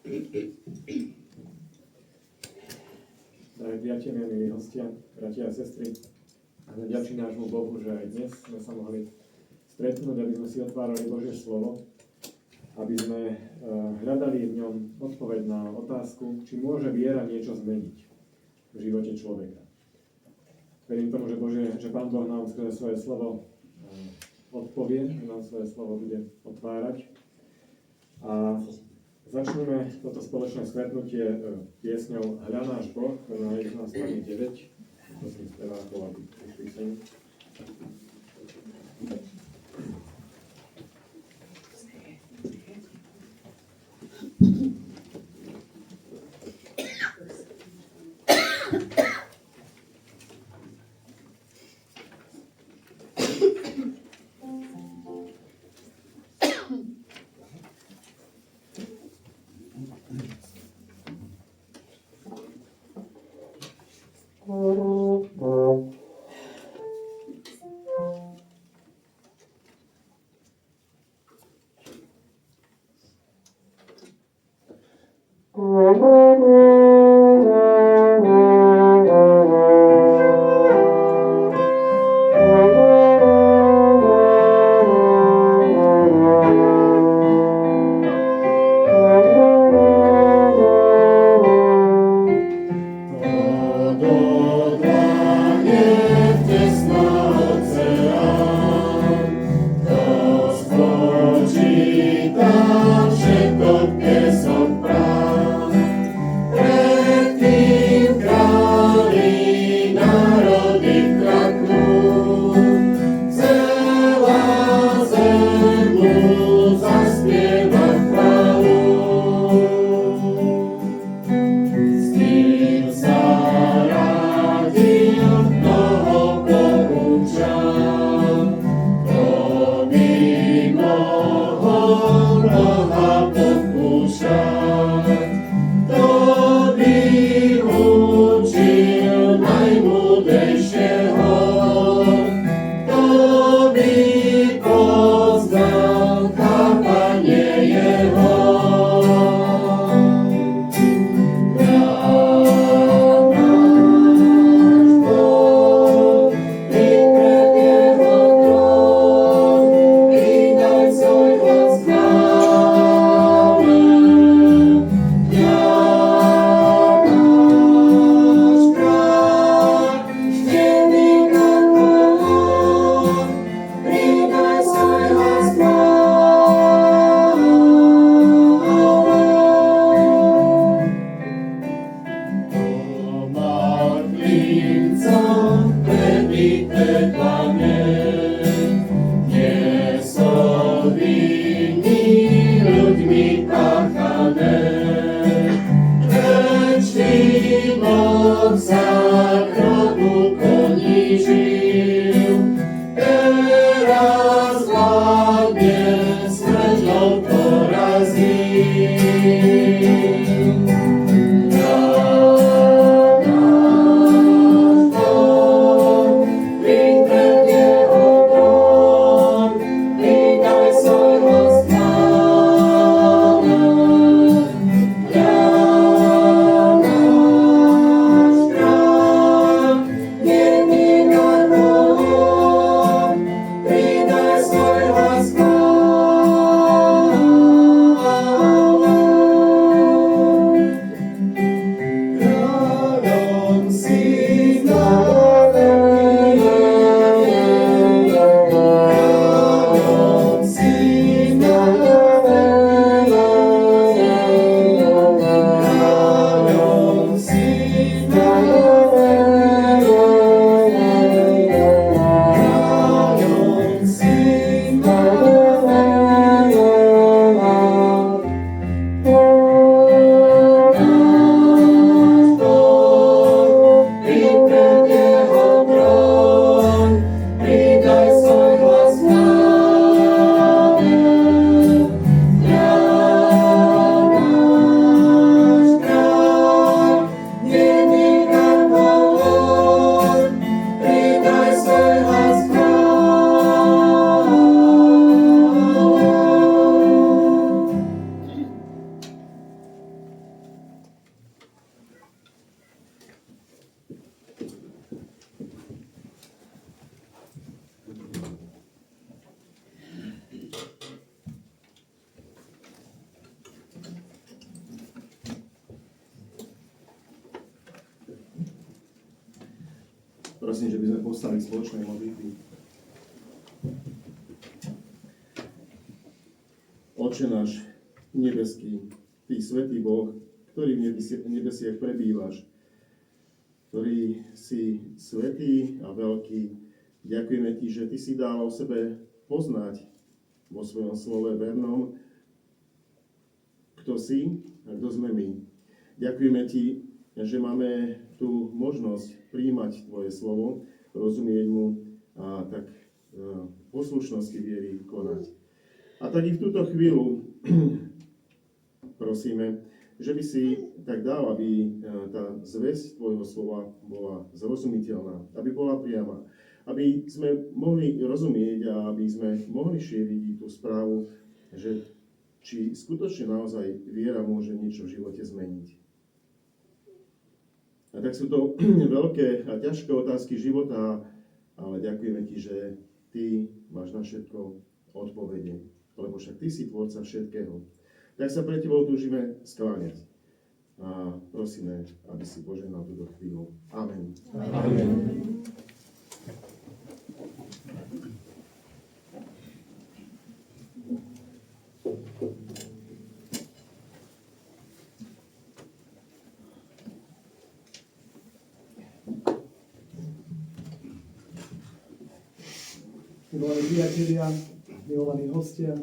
Drahí priatelia, milí hostia, bratia a sestry, vďačím nášmu Bohu, že aj dnes sme sa mohli stretnúť, aby sme si otvárali Božie slovo, aby sme hľadali v ňom odpoveď na otázku, či môže viera niečo zmeniť v živote človeka. Verím tomu, že Pán Boh nám skrze svoje slovo odpovie, že nám svoje slovo bude otvárať. A začneme toto spoločné stretnutie piesňou Hľa náš Boh, ktorá nájdete na strane 9. Prosím spevákov, aby prišli sem. Give me your Prosím, že by sme povstali k spoločnej modlitby. Otče náš nebeský, Ty svätý Boh, ktorý v nebesiach prebývaš, ktorý si svätý a veľký, ďakujeme Ti, že Ty si dal o sebe poznať vo svojom slove vernom, kto si a kto sme my. Ďakujeme Ti, že máme tú možnosť príjmať Tvoje slovo, rozumieť mu a tak poslušnosti viery konať. A tak i v túto chvíľu prosíme, že by si tak dal, aby tá zvesť Tvojho slova bola zrozumiteľná, aby bola priama, aby sme mohli rozumieť a aby sme mohli šíriť tú správu, že či skutočne naozaj viera môže niečo v živote zmeniť. A tak sú to veľké a ťažké otázky života, ale ďakujeme Ti, že Ty máš na všetko odpovede, lebo však Ty si tvorca všetkého. Tak sa pre Tebou túžime skláňať. A prosíme, aby si požehnal túto chvíľu. Amen. Amen. Milovaní priatelia, milovaní hostia,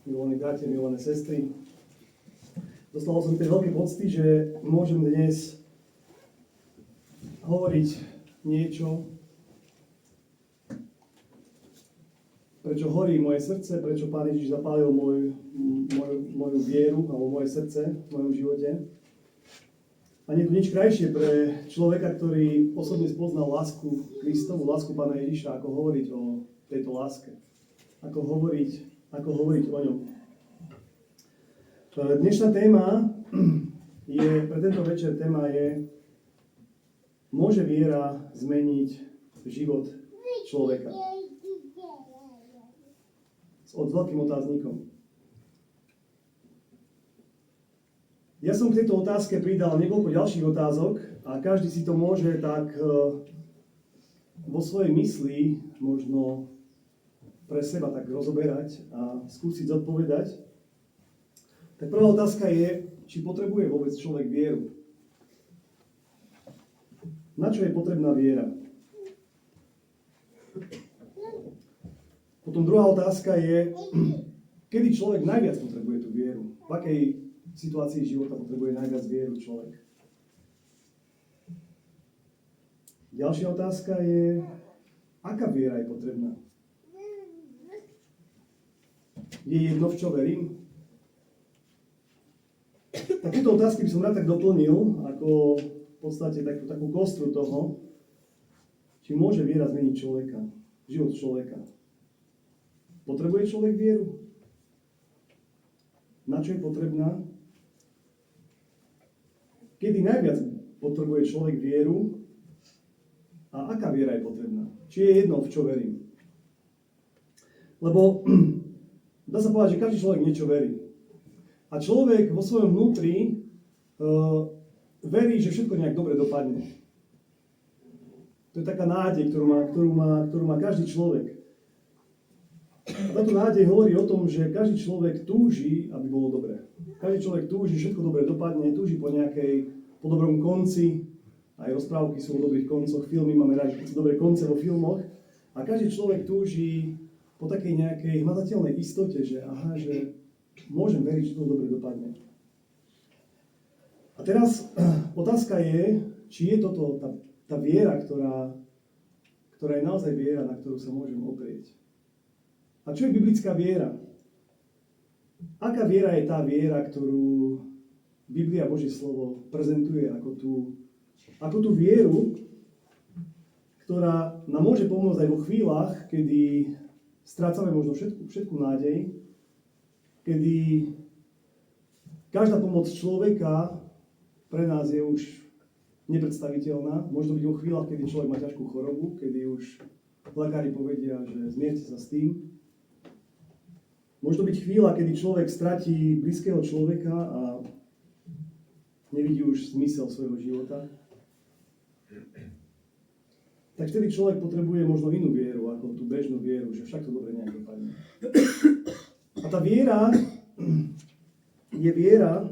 milovaní bratia, milované sestry. Dostal som tej veľké pocty, že môžem dnes hovoriť niečo, prečo horí moje srdce, prečo Pán Ježiš zapálil moju vieru alebo moje srdce v mojom živote. A nie je to nič krajšie pre človeka, ktorý osobne spoznal lásku Kristovu, lásku Pána Ježiša, ako hovoriť o tejto láske. Ako hovoriť o ňom. Dnešná téma pre tento večer môže viera zmeniť život človeka? S veľkým otáznikom. Ja som k tejto otázke pridal niekoľko ďalších otázok a každý si to môže tak vo svojej mysli možno pre seba tak rozoberať a skúsiť zodpovedať. Tak prvá otázka je, či potrebuje vôbec človek vieru. Na čo je potrebná viera? Potom druhá otázka je, kedy človek najviac potrebuje tú vieru? V akej situácii života potrebuje najviac vieru človek? Ďalšia otázka je, aká viera je potrebná? Je jedno, v čo verím? Takéto otázky by som rád tak doplnil, ako v podstate takú kostru toho, či môže viera zmeniť človeka, život človeka. Potrebuje človek vieru? Na čo je potrebná? Kedy najviac potrebuje človek vieru a aká viera je potrebná? Či je jedno, v čo verím? Lebo dá sa povedať, že každý človek niečo verí. A človek vo svojom vnútri verí, že všetko nejak dobre dopadne. To je taká nádej, ktorú má každý človek. A táto nádej hovorí o tom, že každý človek túži, aby bolo dobré. Každý človek túži, všetko dobre dopadne, túži po dobrom konci. Aj rozprávky sú o dobrých koncoch, filmy máme radi, keď sú dobré konce vo filmoch. A každý človek túži po takej nejakej hmatateľnej istote, že môžem veriť, že to dobre dopadne. A teraz otázka je, či je toto tá viera, ktorá je naozaj viera, na ktorú sa môžem oprieť. A čo je biblická viera? Aká viera je tá viera, ktorú Biblia, Božie slovo, prezentuje ako tú vieru, ktorá nám môže pomôcť aj vo chvíľach, kedy strácame možno všetku nádej, kedy každá pomoc človeka pre nás je už nepredstaviteľná. Možno byť vo chvíľach, kedy človek má ťažkú chorobu, kedy už lekári povedia, že zmierte sa s tým. Možno byť chvíľa, kedy človek stratí blízkeho človeka a nevidí už zmysel svojho života. tak vtedy človek potrebuje možno inú vieru, ako tú bežnú vieru, že však to dobre nejak dopadne. A tá viera je viera,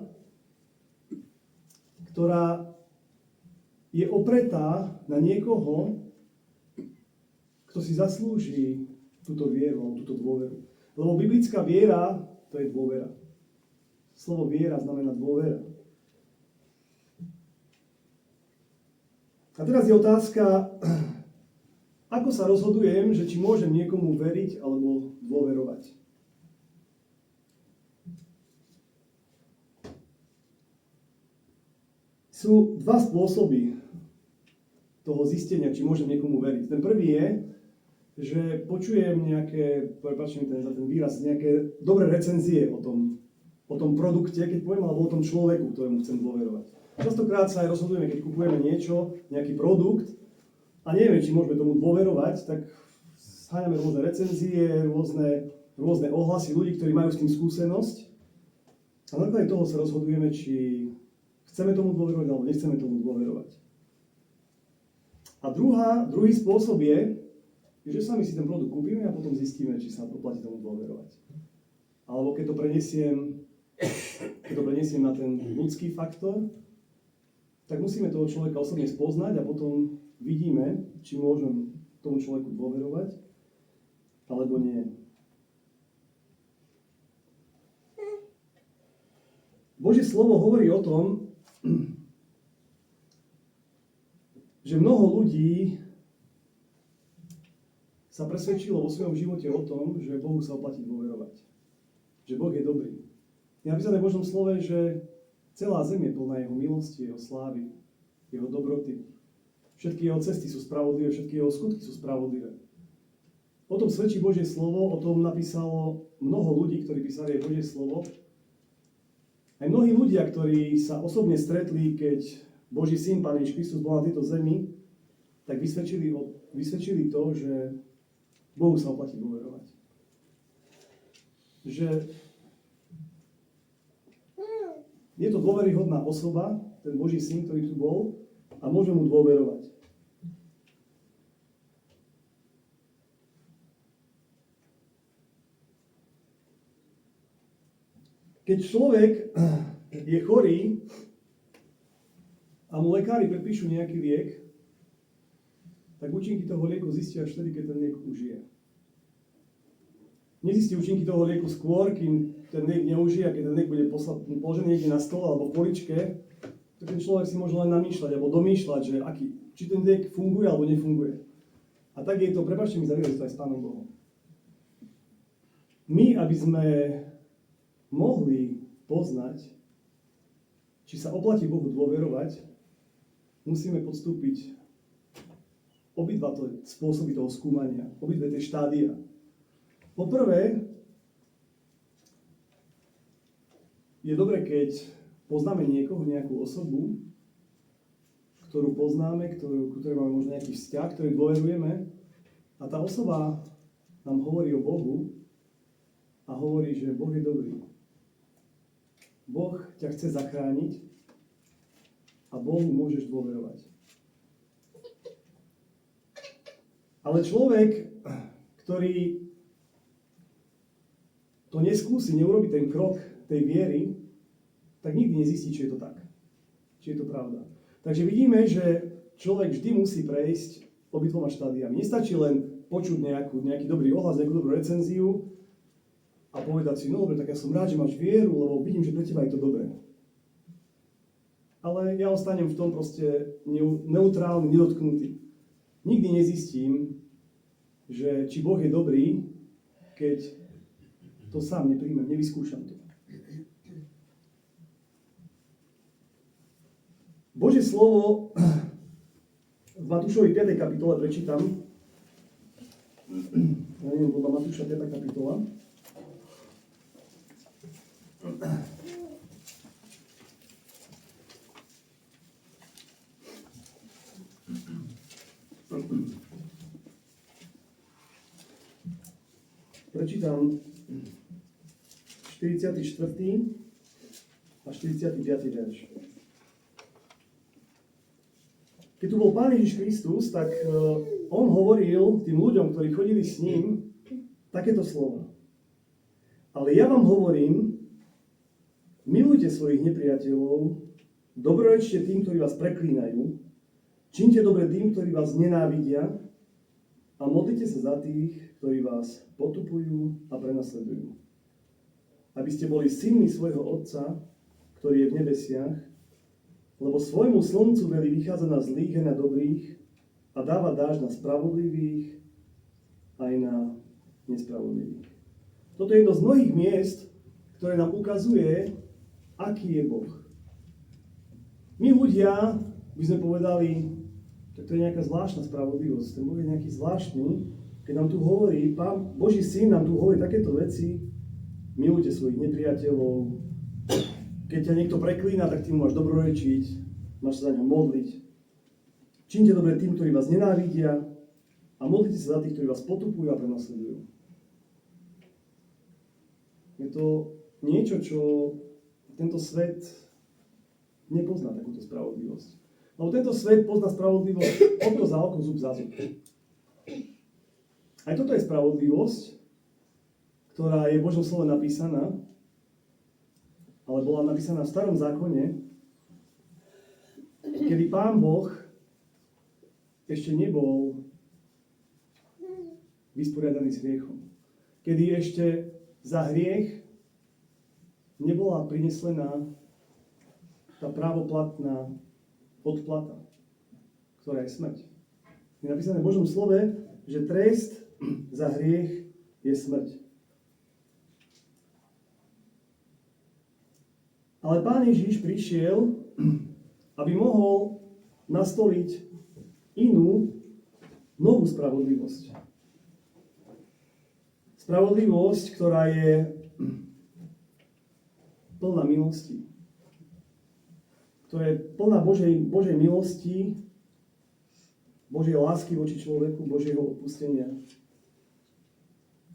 ktorá je opretá na niekoho, kto si zaslúži túto vieru alebo túto dôveru. Lebo biblická viera, to je dôvera. Slovo viera znamená dôvera. A teraz je otázka, ako sa rozhodujem, že či môžem niekomu veriť alebo dôverovať. Sú dva spôsoby toho zistenia, či môžem niekomu veriť. Ten prvý je, že počujem nejaké, prepáčte mi za ten výraz, nejaké dobré recenzie o tom produkte, keď poviem, alebo o tom človeku, ktorému chcem dôverovať. Častokrát sa aj rozhodujeme, keď kupujeme niečo, nejaký produkt a nevieme, či môžeme tomu dôverovať, tak scháňame rôzne recenzie, rôzne ohlasy ľudí, ktorí majú s tým skúsenosť. A na základe toho sa rozhodujeme, či chceme tomu dôverovať alebo nechceme tomu dôverovať. A druhý spôsob je, že sami si ten produkt kúpime a potom zistíme, či sa oplatí tomu dôverovať. Alebo keď to prenesiem na ten ľudský faktor, tak musíme toho človeka osobne spoznať a potom vidíme, či môžem tomu človeku dôverovať, alebo nie. Božie slovo hovorí o tom, že mnoho ľudí sa presvedčilo vo svojom živote o tom, že Bohu sa oplatí dôverovať. Že Boh je dobrý. Je napísané v Božom slove, že celá zem je plná jeho milosti, jeho slávy, jeho dobroty. Všetky jeho cesty sú spravodlivé, všetky jeho skutky sú spravodlivé. O tom svedčí Božie slovo, o tom napísalo mnoho ľudí, ktorí písali aj Božie slovo. Aj mnohí ľudia, ktorí sa osobne stretli, keď Boží syn, Pán Ježiš Kristus, bol na tejto zemi, tak vysvedčili to, že Bohu sa oplatí dôverovať. Že je to dôveryhodná osoba, ten Boží syn, ktorý tu bol, a môže mu dôverovať. Keď človek je chorý a mu lekári predpíšu nejaký liek, tak účinky toho lieku zistia až vtedy, keď ten liek užije. Nezistí účinky toho lieku skôr, kým ten liek neužije, a keď ten liek bude položený niekde na stole alebo v poličke, tak ten človek si môže len namýšľať alebo domýšľať, že či ten liek funguje alebo nefunguje. A tak je to, prepáčte mi za výraz, to aj s Pánom Bohom. My, aby sme mohli poznať, či sa oplatí Bohu dôverovať, musíme podstúpiť obidva spôsoby toho skúmania, obidve tie štádia. Poprvé, je dobre, keď poznáme niekoho, nejakú osobu, ktorú poznáme, ktorej máme možno nejaký vzťah, ktorý dôverujeme, a tá osoba nám hovorí o Bohu a hovorí, že Boh je dobrý. Boh ťa chce zachrániť a Bohu môžeš dôverovať. Ale človek, ktorý to neskúsi, neurobi ten krok tej viery, tak nikdy nezistí, či je to tak. Či je to pravda. Takže vidíme, že človek vždy musí prejsť obidvoma štádiami. Nestačí len počuť nejaký dobrý ohlas, nejakú dobrú recenziu a povedať si, no dobre, tak ja som rád, že máš vieru, lebo vidím, že pre teba je to dobré. Ale ja ostanem v tom proste neutrálny, nedotknutý. Nikdy nezistím, že či Boh je dobrý, keď to sám nepríjmem, nevyskúšam to. Božie slovo v Matúšovi 5. kapitole prečítam. Ja neviem, podľa Matúša 5. kapitola. Prečítam 44. a 45. verš. Keď keď tu bol Pán Ježiš Kristus, tak on hovoril tým ľuďom, ktorí chodili s ním, takéto slova. Ale ja vám hovorím, milujte svojich nepriateľov, dobrorečte tým, ktorí vás preklínajú, čínte dobre tým, ktorí vás nenávidia a modlite sa za tých, ktorí vás potupujú a prenasledujú. Aby ste boli synmi svojho Otca, ktorý je v nebesiach, lebo svojmu slncu veli vychádza na zlých a na dobrých a dáva dážď na spravodlivých aj na nespravodlivých. Toto je jedno z mnohých miest, ktoré nám ukazuje, aký je Boh. My ľudia by sme povedali, že to je nejaká zvláštna spravodlivosť. Ten Boh je nejaký zvláštny, keď nám tu hovorí, Pán Boží syn nám tu hovorí takéto veci, milujte svojich nepriateľov, keď ťa niekto preklína, tak ty mu máš dobrorečiť, máš sa za ňo modliť. Čínte dobre tým, ktorí vás nenávidia a modlite sa za tých, ktorí vás potupujú a prenasledujú. Je to niečo, čo tento svet nepozná takúto spravodlivosť. Lebo tento svet pozná spravodlivosť oko za oko, zub za zub. Aj toto je spravodlivosť, ktorá je v Božom slove napísaná, ale bola napísaná v Starom zákone, kedy Pán Boh ešte nebol vysporiadaný s hriechom. Kedy ešte za hriech nebola prinesená tá právoplatná odplata, ktorá je smrť. Je napísané v Božom slove, že trest za hriech je smrť. Ale Pán Ježiš prišiel, aby mohol nastoliť inú, novú spravodlivosť. Spravodlivosť, ktorá je plná milosti. Ktorá je plná Božej milosti, Božej lásky voči človeku, Božieho odpustenia.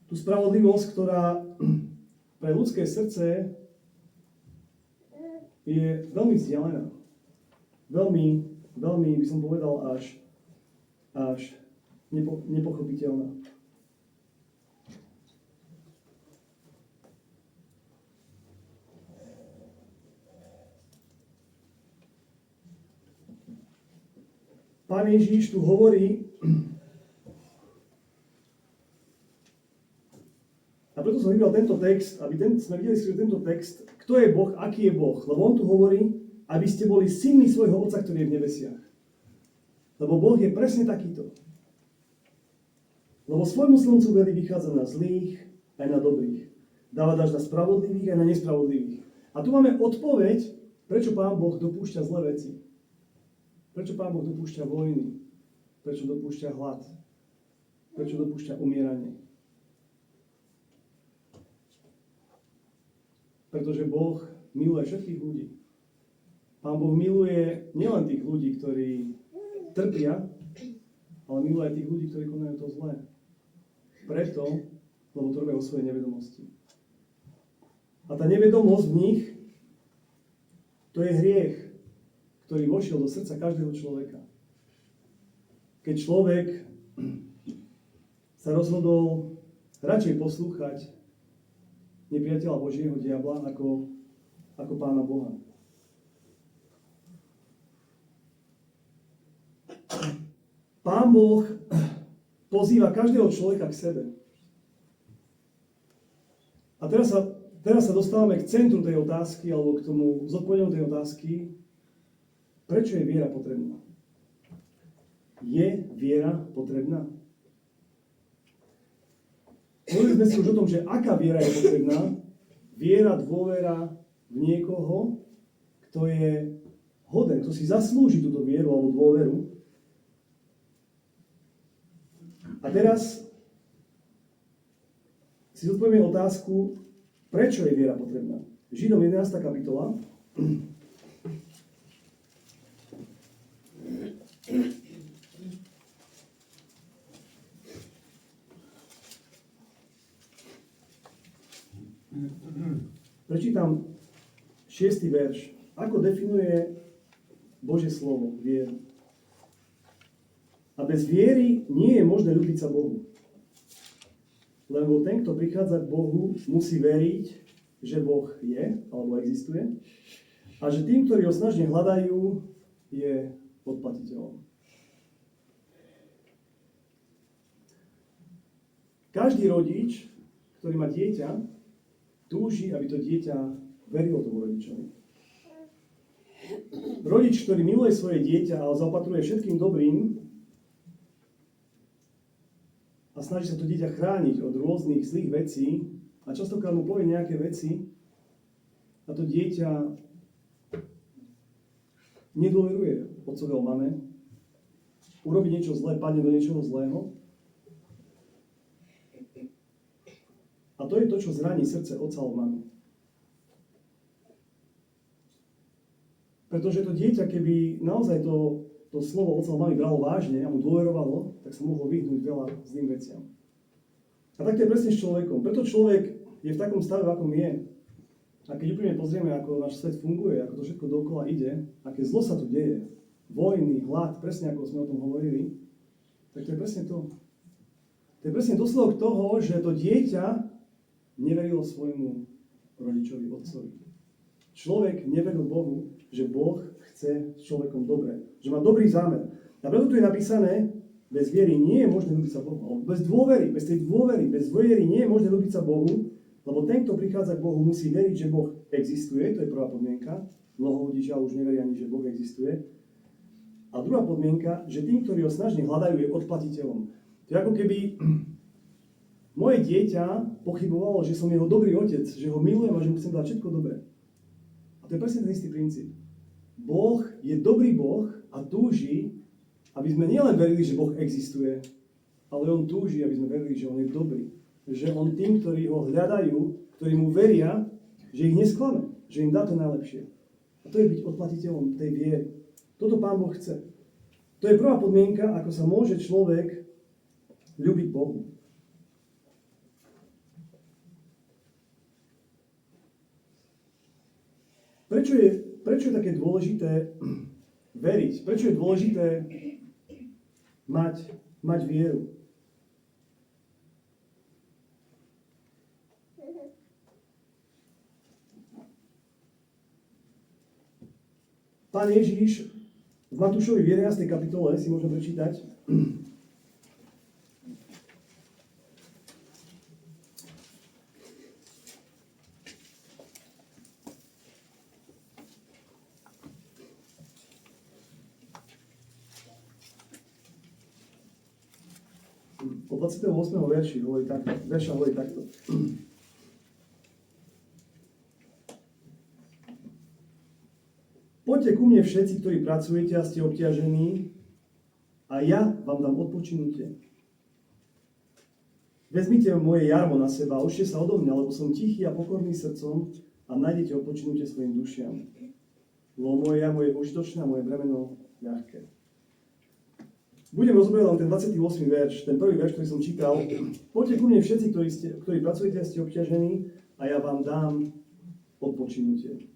Tú spravodlivosť, ktorá pre ľudské srdce je veľmi vzdialená. Veľmi, by som povedal, až nepochopiteľná. Pán Ježiš tu hovorí, a preto som vybral tento text, aby sme videli si tento text, kto je Boh, aký je Boh. Lebo on tu hovorí, aby ste boli synmi svojho Otca, ktorý je v nebesiach. Lebo Boh je presne takýto. Lebo svojmu slncu veli vychádza na zlých aj na dobrých. Dáva dážď na spravodlivých aj na nespravodlivých. A tu máme odpoveď, prečo Pán Boh dopúšťa zlé veci. Prečo Pán Boh dopúšťa vojny? Prečo dopúšťa hlad? Prečo dopúšťa umieranie? Pretože Boh miluje všetkých ľudí. Pán Boh miluje nielen tých ľudí, ktorí trpia, ale miluje aj tých ľudí, ktorí konajú to zlé. Preto, lebo to robia o svojej nevedomosti. A tá nevedomosť v nich, to je hriech, ktorý vošiel do srdca každého človeka. Keď človek sa rozhodol radšej poslúchať nepriateľa Božieho diabla ako Pána Boha. Pán Boh pozýva každého človeka k sebe. A teraz sa dostávame k centru tej otázky, alebo k tomu zodpovedaniu tej otázky, prečo je viera potrebná? Je viera potrebná? Hovorili sme si už o tom, že aká viera je potrebná. Viera, dôvera v niekoho, kto je hoden, kto si zaslúži túto vieru alebo dôveru. A teraz si zodpovieme otázku, prečo je viera potrebná. Židom 11. kapitola. Prečítam 6. verš. Ako definuje Božie slovo vieru? A bez viery nie je možné ľúbiť sa Bohu. Lebo ten, kto prichádza k Bohu, musí veriť, že Boh je, alebo existuje, a že tým, ktorí ho snažne hľadajú, je odplatiteľom. Každý rodič, ktorý má dieťa, túži, aby to dieťa verilo tomu rodičovi. Rodič, ktorý miluje svoje dieťa, ale zaopatruje všetkým dobrým a snaží sa to dieťa chrániť od rôznych zlých vecí a častokrát mu povie nejaké veci a to dieťa nedôveruje otcovi alebo mame, urobí niečo zlé, padne do niečoho zlého. A to je to, čo zraní srdce otca alebo mamy. Pretože to dieťa, keby naozaj to slovo otca alebo mamy bralo vážne a mu dôverovalo, tak sa mohlo vyhnúť veľa zlým veciam. A tak to je presne s človekom. Preto človek je v takom stave, v akom je. A keď úplne pozrieme, ako náš svet funguje, ako to všetko dookola ide, aké zlo sa tu deje, vojny, hlad, presne ako sme o tom hovorili, tak to je presne to. To je presne dosledok toho, že to dieťa neverilo svojmu rodičovi, otcovi. Človek neveril Bohu, že Boh chce s človekom dobre, že má dobrý zámer. A preto tu je napísané, bez viery nie je možné ľúbiť sa Bohu. Bez dôvery, bez viery nie je možné ľúbiť sa Bohu, lebo ten, kto prichádza k Bohu, musí veriť, že Boh existuje, to je prvá podmienka. Mnoho ľudí žiaľ už neverí ani, že Boh existuje. A druhá podmienka, že tým, ktorí ho snažne hľadajú, je odplatiteľom. To je ako keby moje dieťa pochybovalo, že som jeho dobrý otec, že ho milujem a že mu chcem dať všetko dobré. A to je presne ten istý princíp. Boh je dobrý Boh a túži, aby sme nielen verili, že Boh existuje, ale on túži, aby sme verili, že on je dobrý. Že on tým, ktorí ho hľadajú, ktorí mu veria, že ich nesklame, že im dá to najlepšie. A to je byť odplatiteľom tej viery. Toto Pán Boh chce. To je prvá podmienka, ako sa môže človek ľúbiť Bohu. Prečo je také dôležité veriť? Prečo je dôležité mať vieru? Pán Ježíš v Matúšovi v 11. kapitole si môžeme prečítať. Po 28. verša hovorí takto. Poďte ku mne všetci, ktorí pracujete a ste obťažení, a ja vám dám odpočinutie. Vezmite moje jarmo na seba a učte sa odo mňa, lebo som tichý a pokorný srdcom a nájdete odpočinutie svojim dušiam. Lebo moje jarmo je užitočné a moje bremeno ľahké. Budem rozoberať len ten 28. verš, ten prvý verš, ktorý som čítal. Poďte ku mne všetci, ktorí pracujete a ste obťažení, a ja vám dám odpočinutie.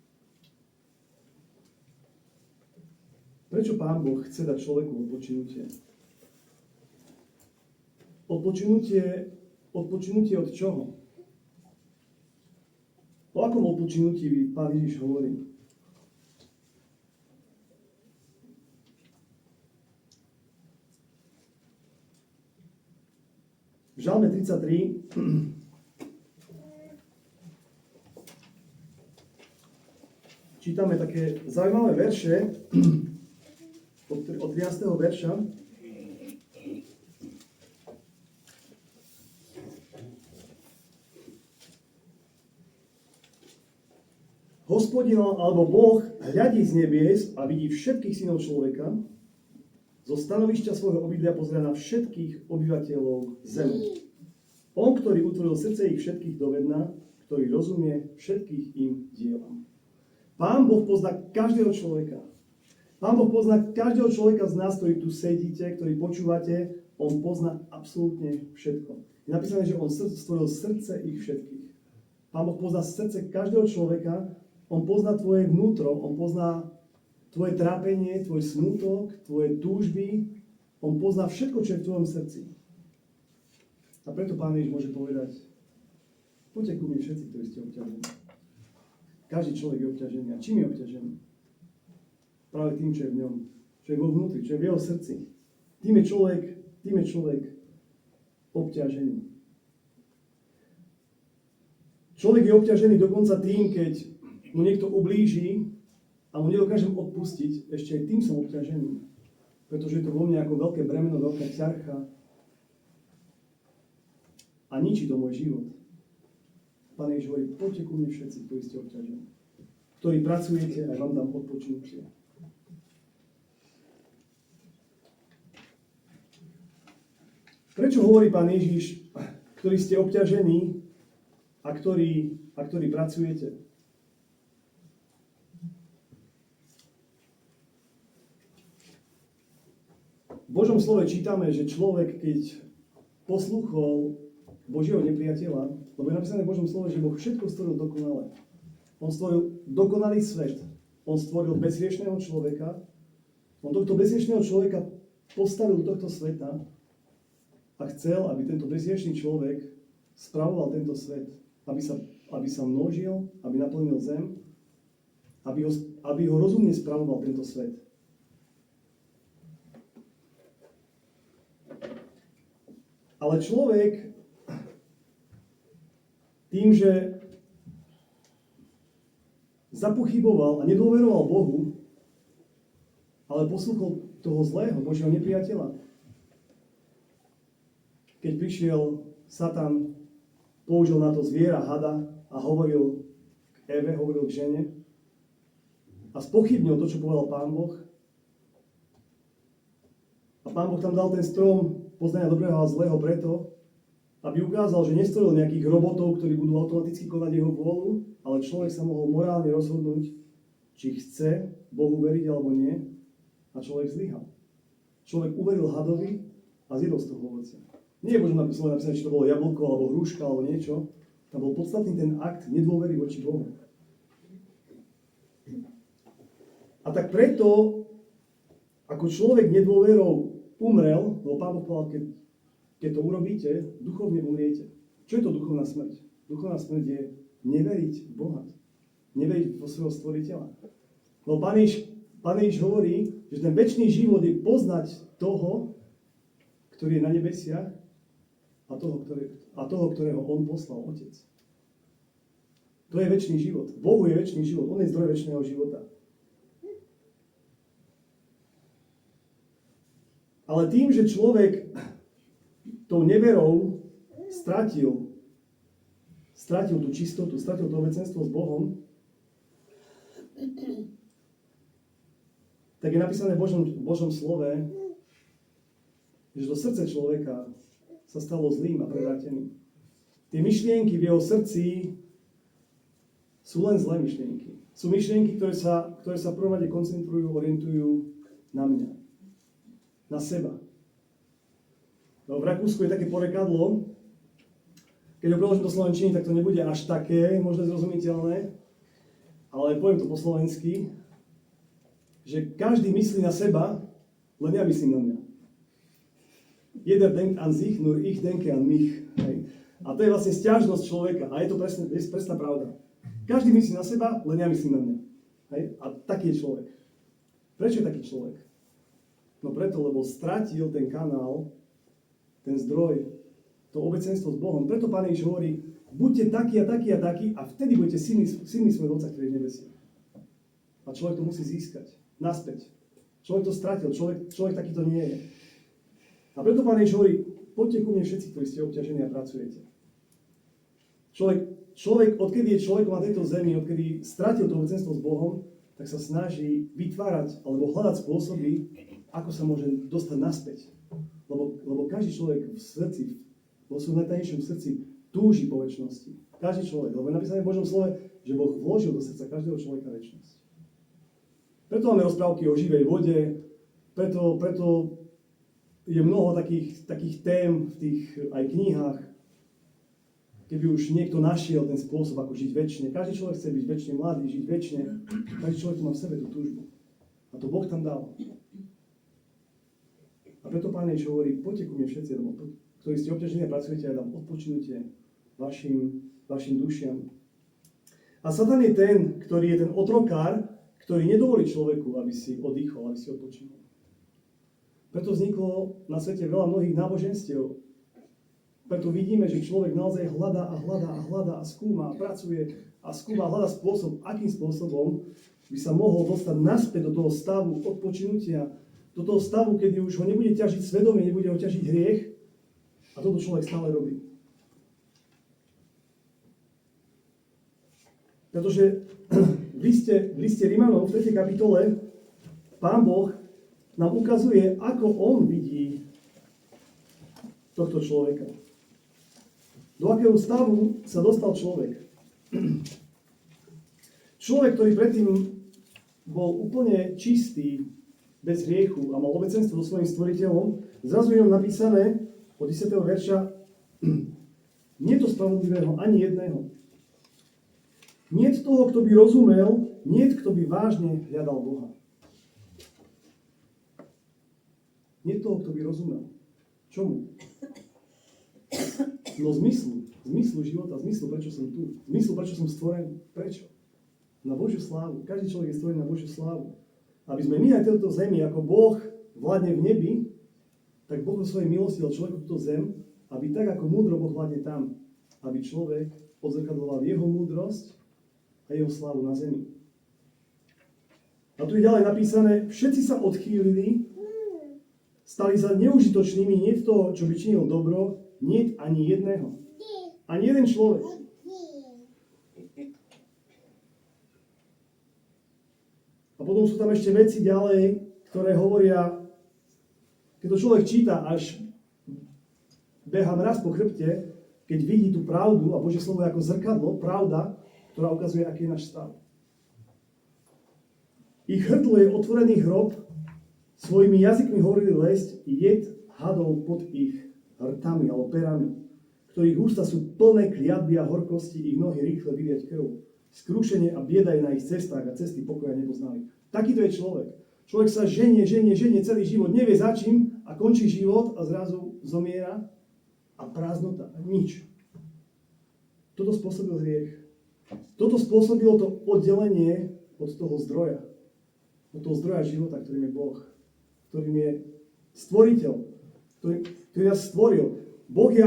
Prečo Pán Boh chce dať človeku odpočinutie? Odpočinutie od čoho? O akom odpočinutí Pán Ježiš hovorí? V Žalme 33 čítame také zaujímavé verše od 13. verša. Hospodin alebo Boh hľadí z nebies a vidí všetkých synov človeka. Zo stanovišťa svojho obydlia pozerá na všetkých obyvateľov zeme. On, ktorý utvoril srdce ich všetkých dovedná, ktorý rozumie všetkých im dielam. Pán Boh pozná každého človeka. Pán Boh pozná každého človeka z nás, ktorý tu sedíte, ktorý počúvate. On pozná absolútne všetko. Je napísané, že on stvoril srdce ich všetkých. Pán Boh pozná srdce každého človeka. On pozná tvoje vnútro. On pozná tvoje trápenie, tvoj smútok, tvoje túžby. On pozná všetko, čo je v tvojom srdci. A preto Pán Ježiš môže povedať, poďte ku mne všetci, ktorí ste obťažení. Každý človek je obťažený. A čím je obťažený? Práve tým, čo je v ňom. Čo je vo vnútri, čo je v jeho srdci. Tým je človek obťažený. Človek je obťažený dokonca tým, keď mu niekto ublíži a mu nedokážem odpustiť, ešte aj tým som obťažený. Pretože je to vo mne ako veľké bremeno, veľká ťarcha a ničí to môj život. Pán Ježiš hovorí, poďte ku mne všetci, ktorí ste obťažení, ktorí pracujete a vám dám odpočinutie. Prečo hovorí Pán Ježiš, ktorí ste obťažení a ktorí pracujete? V Božom slove čítame, že človek, keď poslúchol Božieho nepriateľa, lebo je napísané v Božom slove, že Boh všetko stvoril dokonale. On stvoril dokonalý svet. On stvoril bezhriešného človeka. On tohto bezhriešného človeka postavil do tohto sveta a chcel, aby tento bezhriešný človek spravoval tento svet. Aby sa množil, aby naplnil zem, aby ho rozumne spravoval tento svet. Ale človek tým, že zapochyboval a nedôveroval Bohu, ale poslúchol toho zlého, Božieho nepriateľa. Keď prišiel Satan, použil na to zviera, hada a hovoril k Eve, hovoril k žene a spochybnil to, čo povedal Pán Boh. A Pán Boh tam dal ten strom poznania dobrého a zlého preto, aby ukázal, že nestvoril nejakých robotov, ktorí budú automaticky konať jeho vôľu, ale človek sa mohol morálne rozhodnúť, či chce Bohu veriť alebo nie, a človek zlyhal. Človek uveril hadovi a zjedol z toho ovocia. Nie je Božom napísané, či to bolo jablko, alebo hruška, alebo niečo. Tam bol podstatný ten akt nedôvery voči Bohu. A tak preto, ako človek nedôverou umrel, lebo Pán Boh povedal, keď to urobíte, duchovne umriete. Čo je to duchovná smrť? Duchovná smrť je neveriť v Boha. Neveriť vo svojho stvoriteľa. No Pán Ježiš hovorí, že ten večný život je poznať toho, ktorý je na nebesiach a toho, ktorého on poslal, Otec. To je večný život. Bohu je večný život. On je zdroj večného života. Ale tým, že človek tou neverou stratil tú čistotu, stratil to obecenstvo s Bohom, tak je napísané v Božom slove, že to srdce človeka sa stalo zlým a prevráteným. Tie myšlienky v jeho srdci sú len zlé myšlienky. Sú myšlienky, ktoré sa v prvom rade koncentrujú, orientujú na mňa. Na seba. No, v Rakúsku je také porekadlo, keď ho preložím do slovenčiny, tak to nebude až také možno zrozumiteľné, ale poviem to po slovensky, že každý myslí na seba, len ja myslím na mňa. Jeder denkt an sich, nur ich denke an mich. Hej. A to je vlastne sťažnosť človeka. A je to presná pravda. Každý myslí na seba, len ja myslím na mňa. Hej. A taký je človek. Prečo je taký človek? No preto, lebo stratil ten kanál, ten zdroj, to obecenstvo s Bohom. Preto Pán Ježiš hovorí, buďte takí a takí a takí a vtedy budete synmi svojho Otca, ktorý je v nebesiach. A človek to musí získať. Naspäť. Človek to stratil, človek takýto nie je. A preto Pán Ježiš hovorí, poďte ku mne všetci, ktorí ste obťažení a pracujete. Človek, odkedy je človekom na tejto zemi, odkedy stratil to obecenstvo s Bohom, tak sa snaží vytvárať alebo hľadať spôsoby, ako sa môže dostať naspäť. Lebo každý človek v srdci, vo svojom najtajnejšom srdci túži po večnosti. Každý človek. Lebo je napísané v Božom slove, že Boh vložil do srdca každého človeka večnosť. Preto máme rozprávky o živej vode, preto je mnoho takých tém v tých aj knihách, keby už niekto našiel ten spôsob, ako žiť večne. Každý človek chce byť večne mladý, žiť večne. Každý človek má v sebe tú túžbu. A to Boh tam dal. A A preto Pán Ježiš hovorí, poďte ku mne všetci, ktorí ste obťažení a pracujete, a dám odpočinutie vašim dušiam. A Satan je ten, ktorý je ten otrokár, ktorý nedovolí človeku, aby si oddychol, aby si odpočinul. Preto vzniklo na svete veľa mnohých náboženstiev. Preto vidíme, že človek naozaj hľadá a skúma a pracuje a skúma a hľadá spôsob, akým spôsobom by sa mohol dostať naspäť do toho stavu odpočinutia, do toho stavu, kedy už ho nebude ťažiť svedomie, nebude ho ťažiť hriech. A toto človek stále robí. Pretože v liste Rimanom v 3. kapitole Pán Boh nám ukazuje, ako on vidí tohto človeka. Do akého stavu sa dostal človek. Človek, ktorý predtým bol úplne čistý, bez hriechu a mal obecenstvo so svojím stvoriteľom, zrazu je napísané od 10. verša, nie to spravodlivého ani jedného. Nie toho, kto by rozumel, nie kto by vážne hľadal Boha. Nie toho, kto by rozumel. Čomu? No zmyslu života, zmyslu, prečo som tu. Zmyslu, prečo som stvorený. Prečo? Na Božiu slávu. Každý človek je stvorený na Božiu slávu. Aby sme my aj tejto zemi, ako Boh vládne v nebi, tak Boh vo svojej milosti dal človeku túto zem, aby tak, ako múdro Boh vládne tam, aby človek odzrkadloval jeho múdrosť a jeho slávu na zemi. A tu je ďalej napísané, všetci sa odchýlili, stali sa neužitočnými, nie v toho, čo by činil dobro, nie ani jedného. Ani jeden človek. A potom sú tam ešte veci ďalej, ktoré hovoria, keď to človek číta, až beha mraz po chrbte, keď vidí tú pravdu, a Božie slovo je ako zrkadlo, pravda, ktorá ukazuje, aký je náš stav. Ich hrdlo je otvorený hrob, svojimi jazykmi hovorili lesť, jed hadov pod ich rtami alebo perami, ktorých ústa sú plné kliatby a horkosti, ich nohy rýchle vyliať krv. Skrušenie a bieda je na ich cestách a cesty pokoja nepoznali. Takýto je človek. Človek sa ženie celý život, nevie za čím a končí život a zrazu zomiera a prázdnota a nič. Toto spôsobil hriech. Toto spôsobilo to oddelenie od toho zdroja. Od toho zdroja života, ktorým je Boh. Ktorým je stvoriteľ. Ktorý nás stvoril. Boh je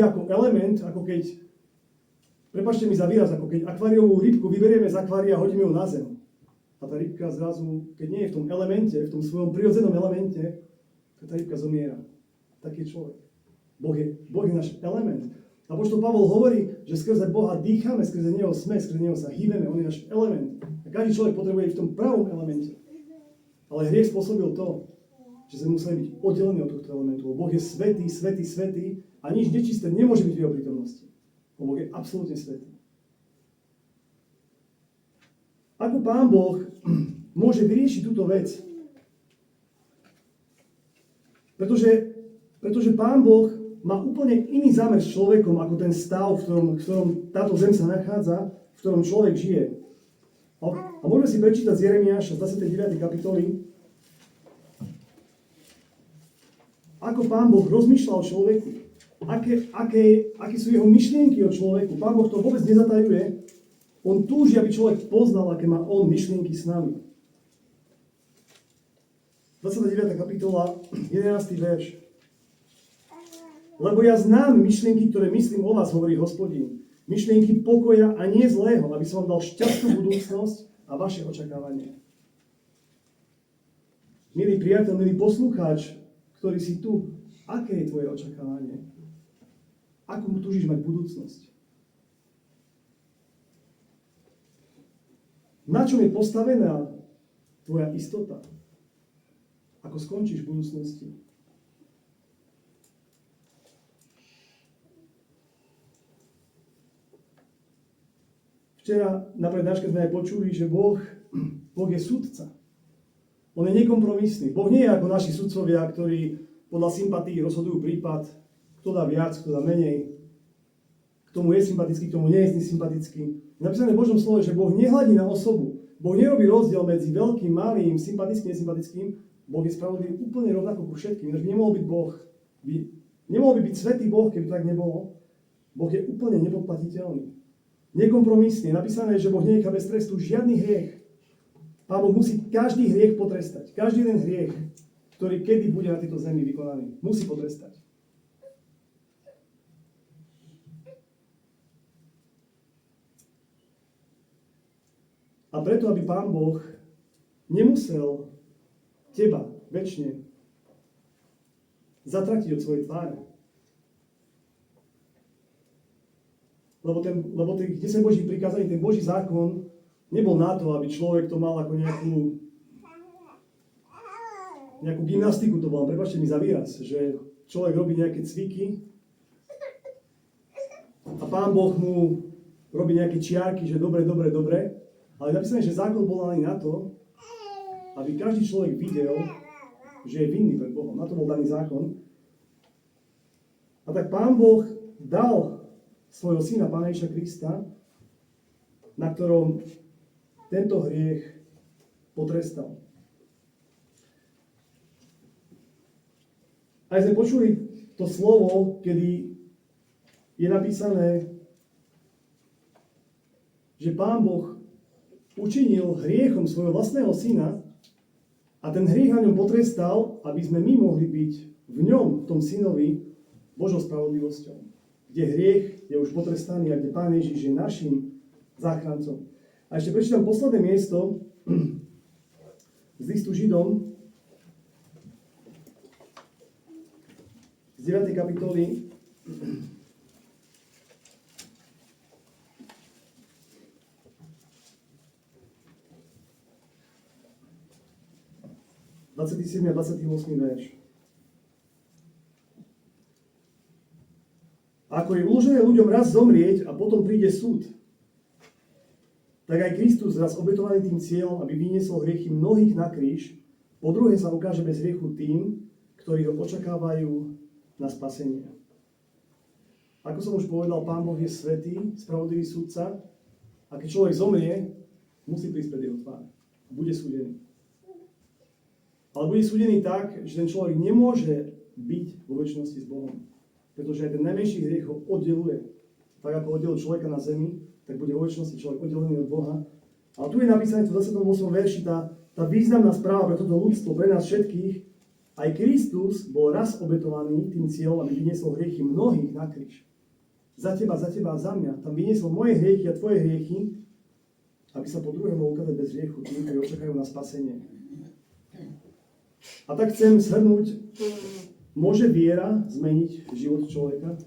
ako element, ako keď, prepáčte mi za výraz, ako keď akváriovú rybku vyberieme z akvária a hodíme ju na zem. A tá rybka zrazu, keď nie je v tom elemente, v tom svojom prirodzenom elemente, tak tá rybka zomiera. Taký je človek. Boh je náš element. A apoštol Pavol hovorí, že skrze Boha dýchame, skrze Neho sme, skrze Neho sa hýbeme, on je náš element. A každý človek potrebuje v tom pravom elemente. Ale hriech spôsobil to, že sme museli byť oddelení od tohto elementu. Boh je svätý, svätý, svätý a nič nečisté nemôže byť v jeho prítomnosti. Boh je absolútne svätý. Ako Pán Boh môže vyriešiť túto vec? Pretože Pán Boh má úplne iný zámer s človekom, ako ten stav, v ktorom táto zem sa nachádza, v ktorom človek žije. A môžeme si prečítať z Jeremiáša z 29. kapitoly, ako Pán Boh rozmýšľa o človeku, aké sú jeho myšlienky o človeku. Pán Boh to vôbec nezatajuje. On túži, aby človek poznal, aké má on myšlienky s nami. 29. kapitola, 11. verš. Lebo ja znám myšlienky, ktoré myslím o vás, hovorí Hospodin. Myšlienky pokoja a nie zlého, aby som vám dal šťastnú budúcnosť a vaše očakávanie. Milý priateľ, milý poslucháč, ktorý si tu, aké je tvoje očakávanie? Akú túžiš mať budúcnosť? Na čom je postavená tvoja istota? Ako skončíš v budúcnosti? Včera na prednáške sme aj počuli, že Boh je sudca. On je nekompromisný. Boh nie je ako naši sudcovia, ktorí podľa sympatí rozhodujú prípad, kto dá viac, kto dá menej, k tomu je sympatický, k tomu nie je sympatický. Napísané v Božom slove, že Boh nehľadí na osobu. Boh nerobí rozdiel medzi veľkým, malým, sympatickým, nesympatickým. Boh je spravodlivý úplne rovnako ku všetkým. Ináč nemohol by byť svätý Boh, keby to tak nebolo. Boh je úplne nepodplatiteľný. Nekompromisný. Je napísané, že Boh nenechá bez trestu žiadny hriech. Pán Boh musí každý hriech potrestať. Každý jeden hriech, ktorý kedy bude na tejto zemi vykonaný, musí potrestať. A preto, aby Pán Boh nemusel teba večne zatratiť od svojej tváre. Lebo tých 10 Božích prikázaní, ten Boží zákon nebol na to, aby človek to mal ako nejakú gymnastiku, to bolo, prepáčte mi za výraz, že človek robí nejaké cviky a Pán Boh mu robí nejaké čiarky, že dobre, ale napísané, že zákon bol daný na to, aby každý človek videl, že je vinný pred Bohom. Na to bol daný zákon. A tak Pán Boh dal svojho syna, Pána Ježiša Krista, na ktorom tento hriech potrestal. Aj sme počuli to slovo, kedy je napísané, že Pán Boh učinil hriechom svojho vlastného syna a ten hriech na ňom potrestal, aby sme my mohli byť v ňom, v tom synovi, Božou spravodlivosťou. Kde hriech je už potrestaný a kde Pán Ježiš je našim záchrancom. A ešte prečítam posledné miesto z listu Židom z 9. kapitoly. 27. a 28. verš. Ako je uložené ľuďom raz zomrieť a potom príde súd, tak aj Kristus raz obetovaný tým cieľom, aby vyniesol hriechy mnohých na kríž, po druhé sa ukáže bez hriechu tým, ktorí ho očakávajú na spasenie. Ako som už povedal, Pán Boh je svätý, spravodlivý súdca a keď človek zomrie, musí prísť pred jeho tvár. Bude súdený. Ale bude súdený tak, že ten človek nemôže byť vo večnosti s Bohom. Pretože aj ten najmenší hriech ho oddeluje. Tak ako oddelil človeka na zemi, tak bude vo večnosti človek oddelený od Boha. Ale tu je napísané v 28. verši tá významná správa pre toto ľudstvo, pre nás všetkých. Aj Kristus bol raz obetovaný tým cieľom, aby vyniesol hriechy mnohých na kríž. Za teba a za mňa. Tam vyniesol moje hriechy a tvoje hriechy, aby sa po druhé mohol ukázať bez hriechu tým, ktorí očakajú na spasenie. A tak chcem shrnúť, môže viera zmeniť život človeka?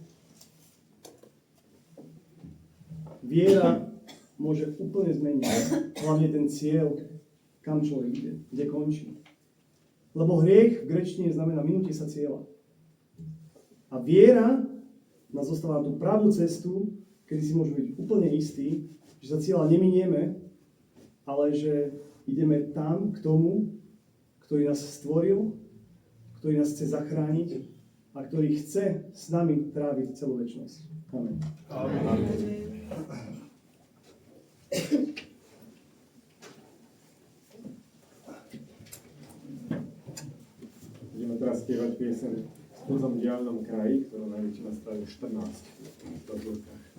Viera môže úplne zmeniť hlavne ten cieľ, kam človek ide, kde končí. Lebo hriech v gréčtine znamená minutie sa cieľa. A viera nás zostáva na tú pravú cestu, kedy si môžeme byť úplne istí, že sa cieľa neminieme, ale že ideme tam k tomu, ktorý nás stvoril, ktorý nás chce zachrániť a ktorý chce s nami tráviť celú večnosť. Amen. Amen. Budeme teraz spievať pieseň v cudzom diaľnom kraji, ktorú nájdete na strane 14 v zborkách.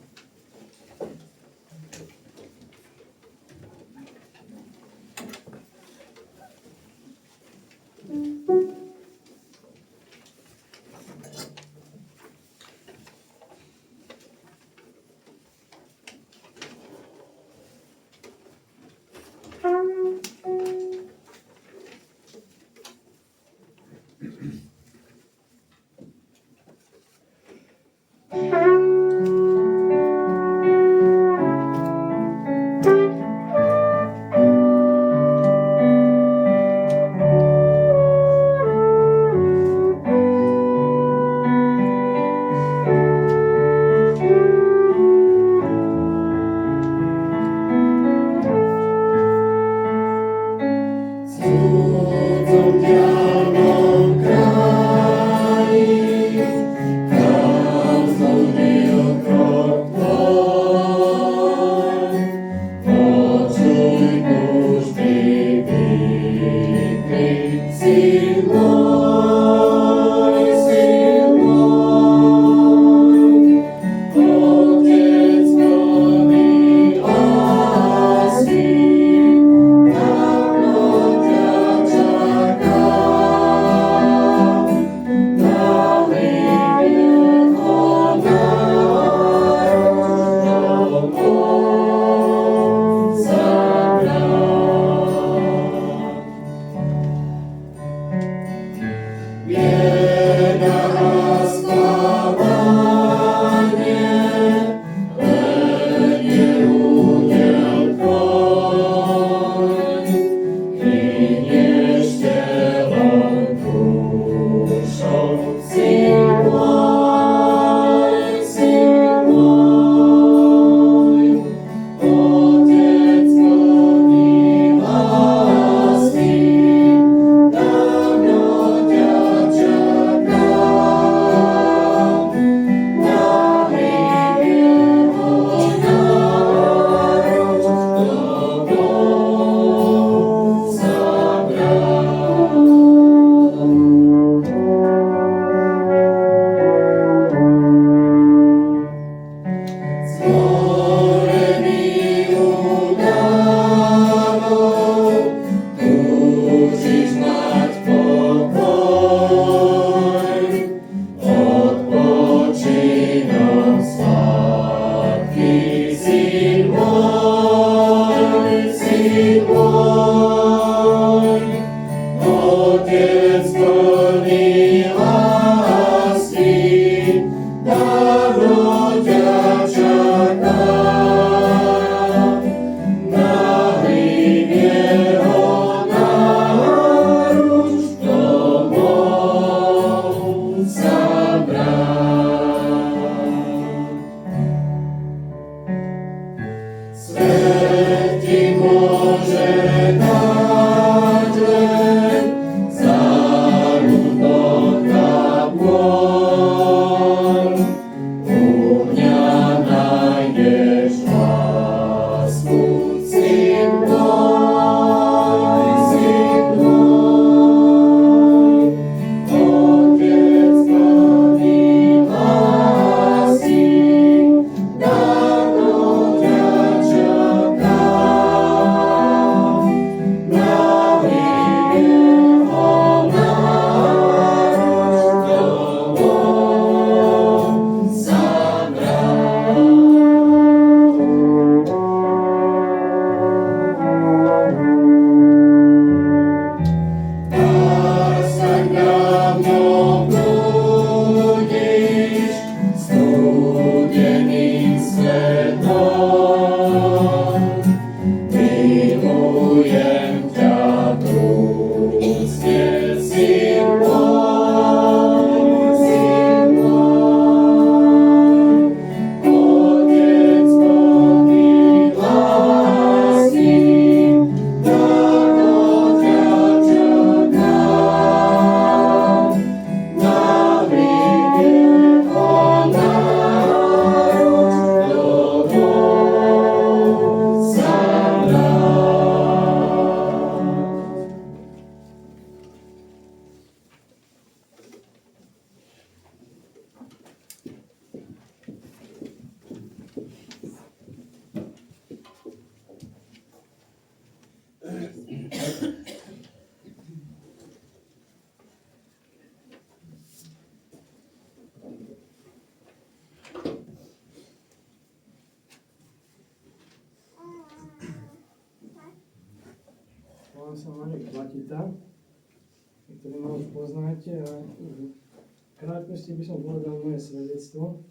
Tam Volám sa Marek Platita, ktorý ma už poznáte a v krátkosti by som povedal moje svedectvo.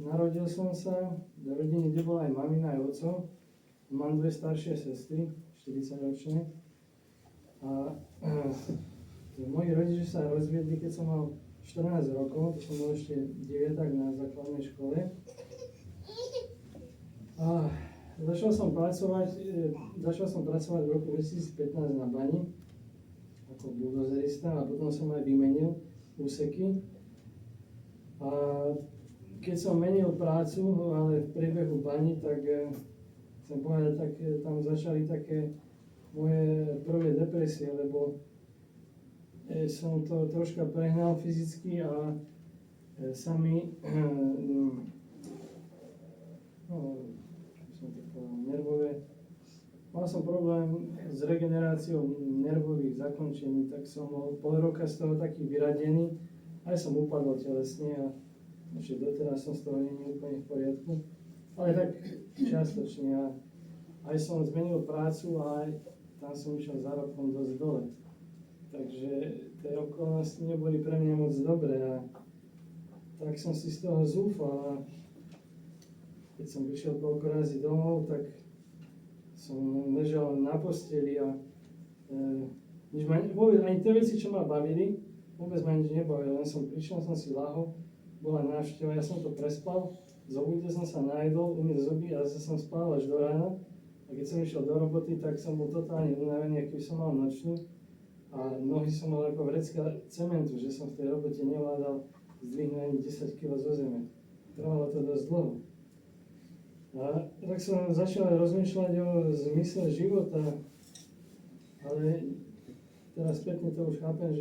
Narodil som sa do rodiny, kde bola aj mamina, aj oco. Mám dve staršie sestry, 40-ročné. A moji rodičia sa rozviedli, keď som mal 14 rokov, to som bol ešte deviatak na základnej škole. A začal som pracovať v roku 2015 na bani ako buldozerista a potom som aj vymenil úseky. A keď som menil prácu, ale v priebehu bani, tak chcem povedať, tak tam začali také moje prvé depresie, lebo som to troška prehnal fyzicky a sami nervové. Mal som problém s regeneráciou nervových zakončení, tak som bol pol roka z toho taký vyradený. Aj som upadol telesne a ešte doteraz som z toho nie úplne v poriadku. Ale tak čiastočne. A aj som zmenil prácu a aj tam som išiel zárobkom dosť dole. Takže tie okolnosti neboli pre mňa moc dobré a tak som si z toho zúfal a keď som prišiel koľko razy domov, tak som ležal na posteli a vôbec ani tie veci, čo ma bavili, vôbec ma nič nebavilo, len som prišiel, som si lahol, bola návšteva, ja som to prespal, zobudil som sa, najedol, umyl zuby a zase som spal až do rána. A keď som išiel do roboty, tak som bol totálne unavený, aký som mal nočnú. A nohy som mal ako vrecka cementu, že som v tej robote nevládal zdvihnúť ani 10 kg zo zeme. Trvalo to dosť dlho. A tak som začal rozmýšľať o zmysle života, ale teraz spätne to už chápem,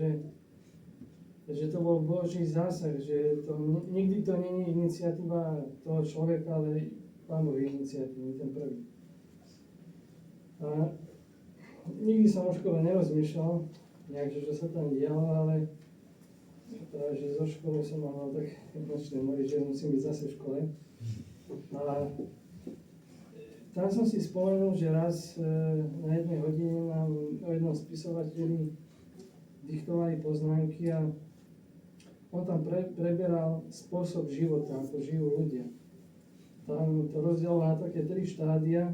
že to bol Boží zásah, že to, nikdy to nie je iniciatíva toho človeka, ale Pánový iniciatívy, ten prvý. A nikdy som o škole nerozmýšľal, nejak, že sa tam dialo, ale práve, že zo školy som mal tak nočné mory, že musím byť zase v škole. A tam som si spomenul, že raz na jednej hodine nám o jednom spisovateľi diktovali poznámky a on tam preberal spôsob života, ako žijú ľudia. Tam to rozdieloval na také 3 štádia,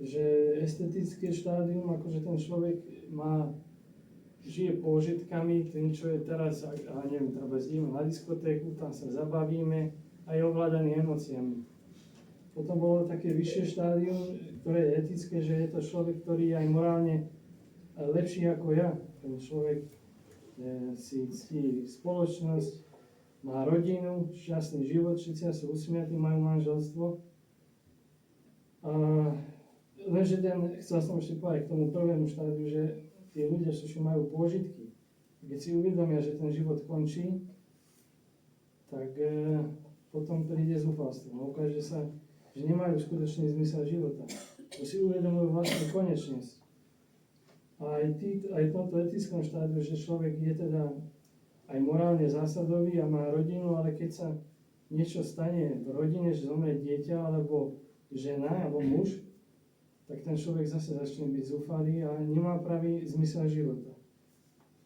že estetické štádium, akože ten človek má žije pôžitkami, tým, čo je teraz, a neviem, treba ideme na diskotéku, tam sa zabavíme a je ovládaný emóciami. Potom bolo také vyššie štádium, ktoré je etické, že je to človek, ktorý je aj morálne lepší ako ja. Ten človek si ctí spoločnosť, má rodinu, šťastný život, všetci sú usmiatí, majú manželstvo. Lenže chcel som ešte povedať k tomu prvému štádiu, že tí ľudia, čo majú pôžitky, keď si uvedomia, že ten život končí, tak potom príde zúfalstvo. Ukáže sa, že nemajú skutočný zmysel života. To si uvedomujú vlastnú konečnosť. A aj v tomto etickom štádiu, že človek je teda aj morálne zásadový a má rodinu, ale keď sa niečo stane v rodine, že zomrie dieťa, alebo žena, alebo muž, tak ten človek zase začne byť zúfalý a nemá pravý zmysel života.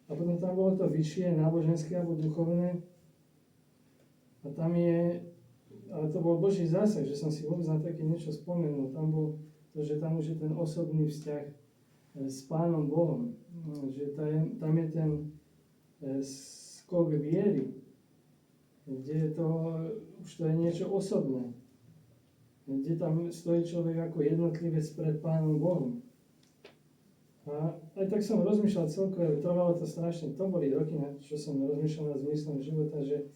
A potom tam bolo to vyššie, náboženské alebo duchovné. A tam je, ale to bol Boží zásah, že som si vôbec na také niečo spomenul. Tam bol to, že tam už je ten osobný vzťah s Pánom Bohom. Že tam je ten skok viery, kde je to, už to je niečo osobné. Kde tam stojí človek ako jednotlivec pred Pánom Bohom. A aj tak som rozmýšľal celkovo, trvalo to strašne, to boli roky, na čo som rozmýšľal nad zmyslom života, že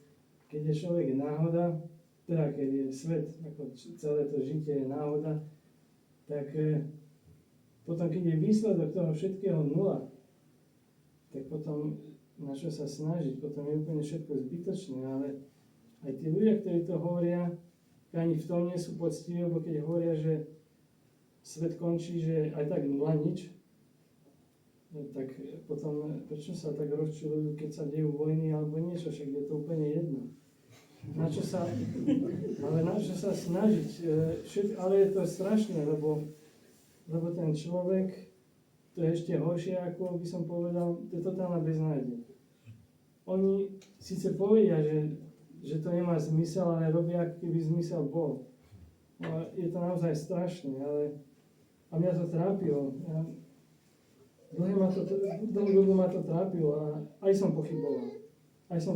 keď je človek náhoda, teda keď je svet, ako celé to žitie je náhoda, tak potom keď je výsledok toho všetkého nula, tak potom na čo sa snažiť, potom je úplne všetko zbytočné, ale aj tí ľudia, ktorí to hovoria, ani v tom nie sú poctiví, lebo keď hovoria, že svet končí, že aj tak nula nič, tak potom prečo sa tak rozčuľujú, keď sa dejú vojny alebo niečo, však je to úplne jedno. Na čo sa snažiť, ale je to strašné, lebo ten človek, to je ešte horšie, ako by som povedal, to je totálna beznádej. Oni síce povedia, že to nemá zmysel, ale robia, aký keby zmysel bol. No, je to naozaj strašné, a mňa to trápilo. Dlhú dobu ma to trápilo a aj som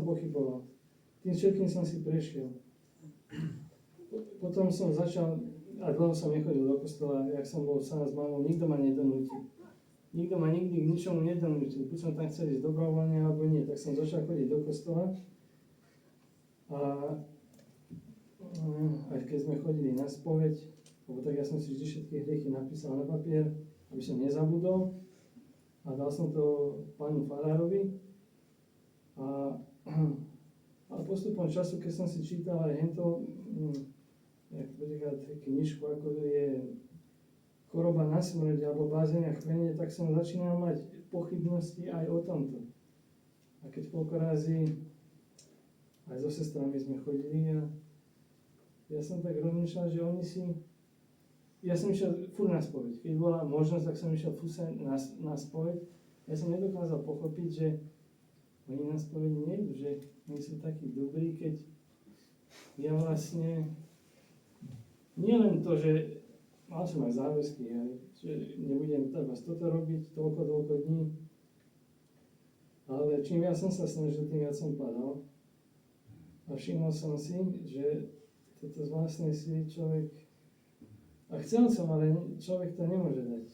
pochyboval. Tým všetkým som si prešiel. Potom som začal, a dlho som nechodil do kostola, jak som bol sám s mamou, nikto ma nedonútil. Nikto ma nikdy k ničomu nedonútil. Buď som tam chcel ísť dobrovoľne, alebo nie. Tak som začal chodiť do kostola. A aj keď sme chodili na spoveď, lebo tak ja som si vždy všetky hriechy napísal na papier, aby som nezabudol. A dal som to pánu farárovi. Ale postupom času, keď som si čítal aj hento, knižku, ako je choroba na smrť alebo bázeň a chvenie, tak som začínal mať pochybnosti aj o tomto. A keď koľko razy aj so sestrami sme chodili a ja som tak rozmýšľal, že oni si... Ja som išiel furt na spoveď. Keď bola možnosť, tak som išiel furt na spoveď. Ja som nedokázal pochopiť, že oni na spoveď nejdu, že oni sú takí dobrí, keď ja vlastne... Nie len to, že mal som aj záväzky, že nebudem treba toto robiť toľko dní, ale čím viac som sa snažil, tým viac som padal. A všimol som si, že toto z vlastnej sily človek... A chcel som, ale človek to nemôže dať.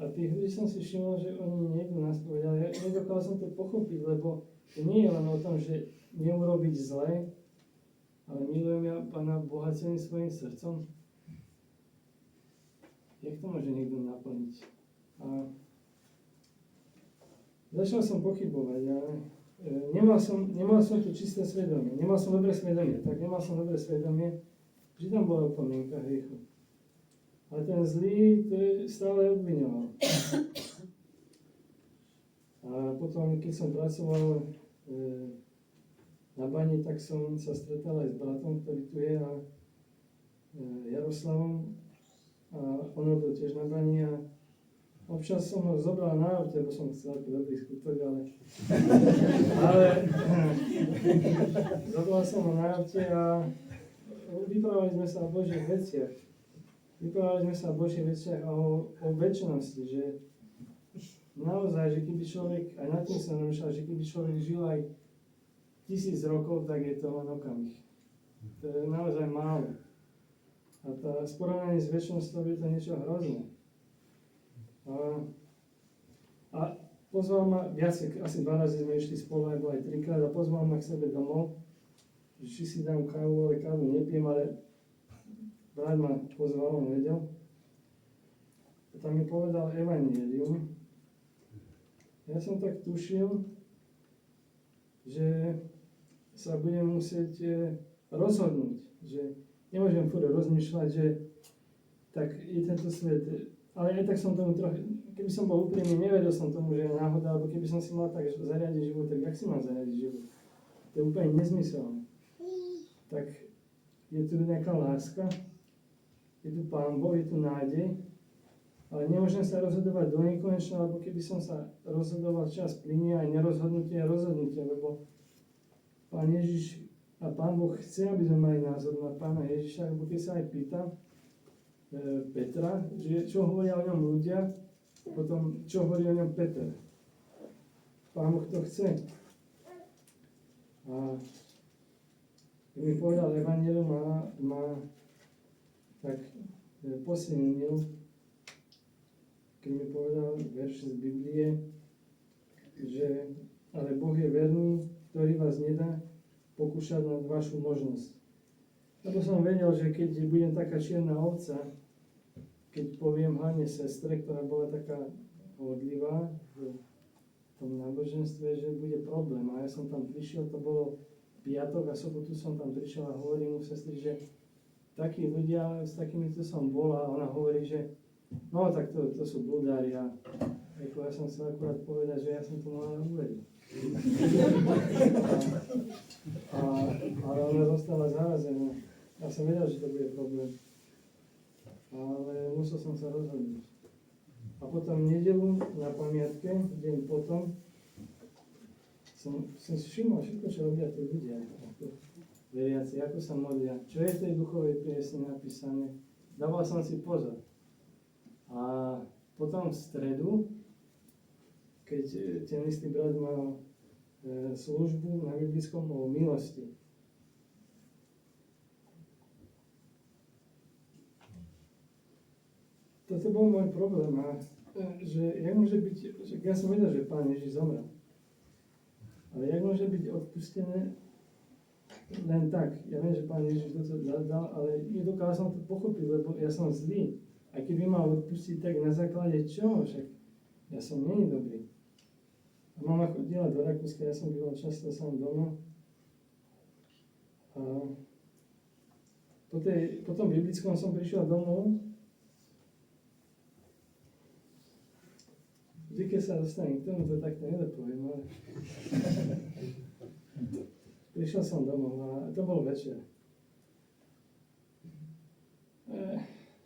A tých ľudí som si všimol, že oni nejdú na spoveď, ale ja nedokázal som to pochopiť, lebo to nie je len o tom, že neurobiť zle, ale milujem ja Pána Boha celým svojim srdcom. Jak to môže niekto naplniť? A začal som pochybovať, ale nemal som tu čisté svedomie, nemal som dobré svedomie, že tam bola upomienka hriechu. Ale ten zlý to stále obviňoval. A potom, keď som pracoval na bani, tak som sa stretal aj s bratom, ktorý tu je, a Jaroslavom. A on robil tiež na bani a občas som ho zobral na aute, lebo som chcel taký dobrý skutok, ale zobral som ho na aute a vyprávali sme sa o Božích veciach. A o večnosti, že naozaj, že keby človek, aj nad tým sa namýšľal, že keby človek žil aj 1000 rokov, tak je to len okamih. To je naozaj málo. A tá sporovanie s väčšnosťou je to niečo hrozné. A pozval ma, asi 2 razy sme išli spolu, alebo aj 3-krát, a pozval ma k sebe domov, že či si dám kávu, ale kávu nepijem, ale brat ma pozval, on vedel. A tam mi povedal evanjelium. Ja som tak tušil, že sa budem musieť rozhodnúť, že nemôžem furt rozmýšľať, že tak je tento svet, ale aj tak som tomu trochu, keby som bol úprimný, nevedel som tomu, že je náhoda, alebo keby som si mal tak zariadiť život, tak jak si mám zariadiť život? To je úplne nezmyselné. Tak je tu nejaká láska, je tu Pán Boh, je tu nádej, ale nemôžem sa rozhodovať do nekonečna, lebo keby som sa rozhodoval, čas plynie, aj nerozhodnutie a rozhodnutie, lebo Pán Ježiš a Pán Boh chce, aby sme mali názor na Pána Ježiša, lebo keď sa aj pýta Petra, že čo hovoria o ňom ľudia, potom čo hovorí o ňom Peter. Pán Boh to chce. A keď mi povedal evanjelium, ma tak posilnil, keď mi povedal verš z Biblie, že ale Boh je verný, ktorý vás nedá pokúšať nad vašu možnosť. Lebo som vedel, že keď budem taká čierna ovca, keď poviem hlavne sestre, ktorá bola taká hodlivá v tom náboženstve, že bude problém. A ja som tam prišiel, to bolo piatok a sobotu som tam prišiel a hovorím mu sestri, že takí ľudia, s takýmito som bol a ona hovorí, že no tak to sú blúdári a ja som chcel akurát povedať, že ja som to mal uveriť. Ale ona zostala zarazená. Ja som vedel, že to bude problém. Ale musel som sa rozhodnúť. A potom v nedeľu na pamiatke, deň potom, som si všimol všetko, čo robia tí ľudia. Veriaci, ako sa modlia, čo je v tej duchovej piesni napísané. Dával som si pozor. A potom v stredu, keď ten istý brat mal službu na biblickom o milosti. Toto bol môj problém, že jak môže byť, že ja som vedel, že Pán Ježiš zomrel. Ale jak môže byť odpustené len tak? Ja viem, že Pán Ježiš toto dal, ale nedokázal som to pochopiť, lebo ja som zlý. A keby mal odpustiť, tak na základe čoho? Však ja som nie dobrý. A mama chodila do Rakúska, ja som býval často sám doma. A po tom biblickom som prišiel domov. Vždy, keď sa dostanem k tomu, to takto nedopoviem, ale prišiel som domov a to bol večer.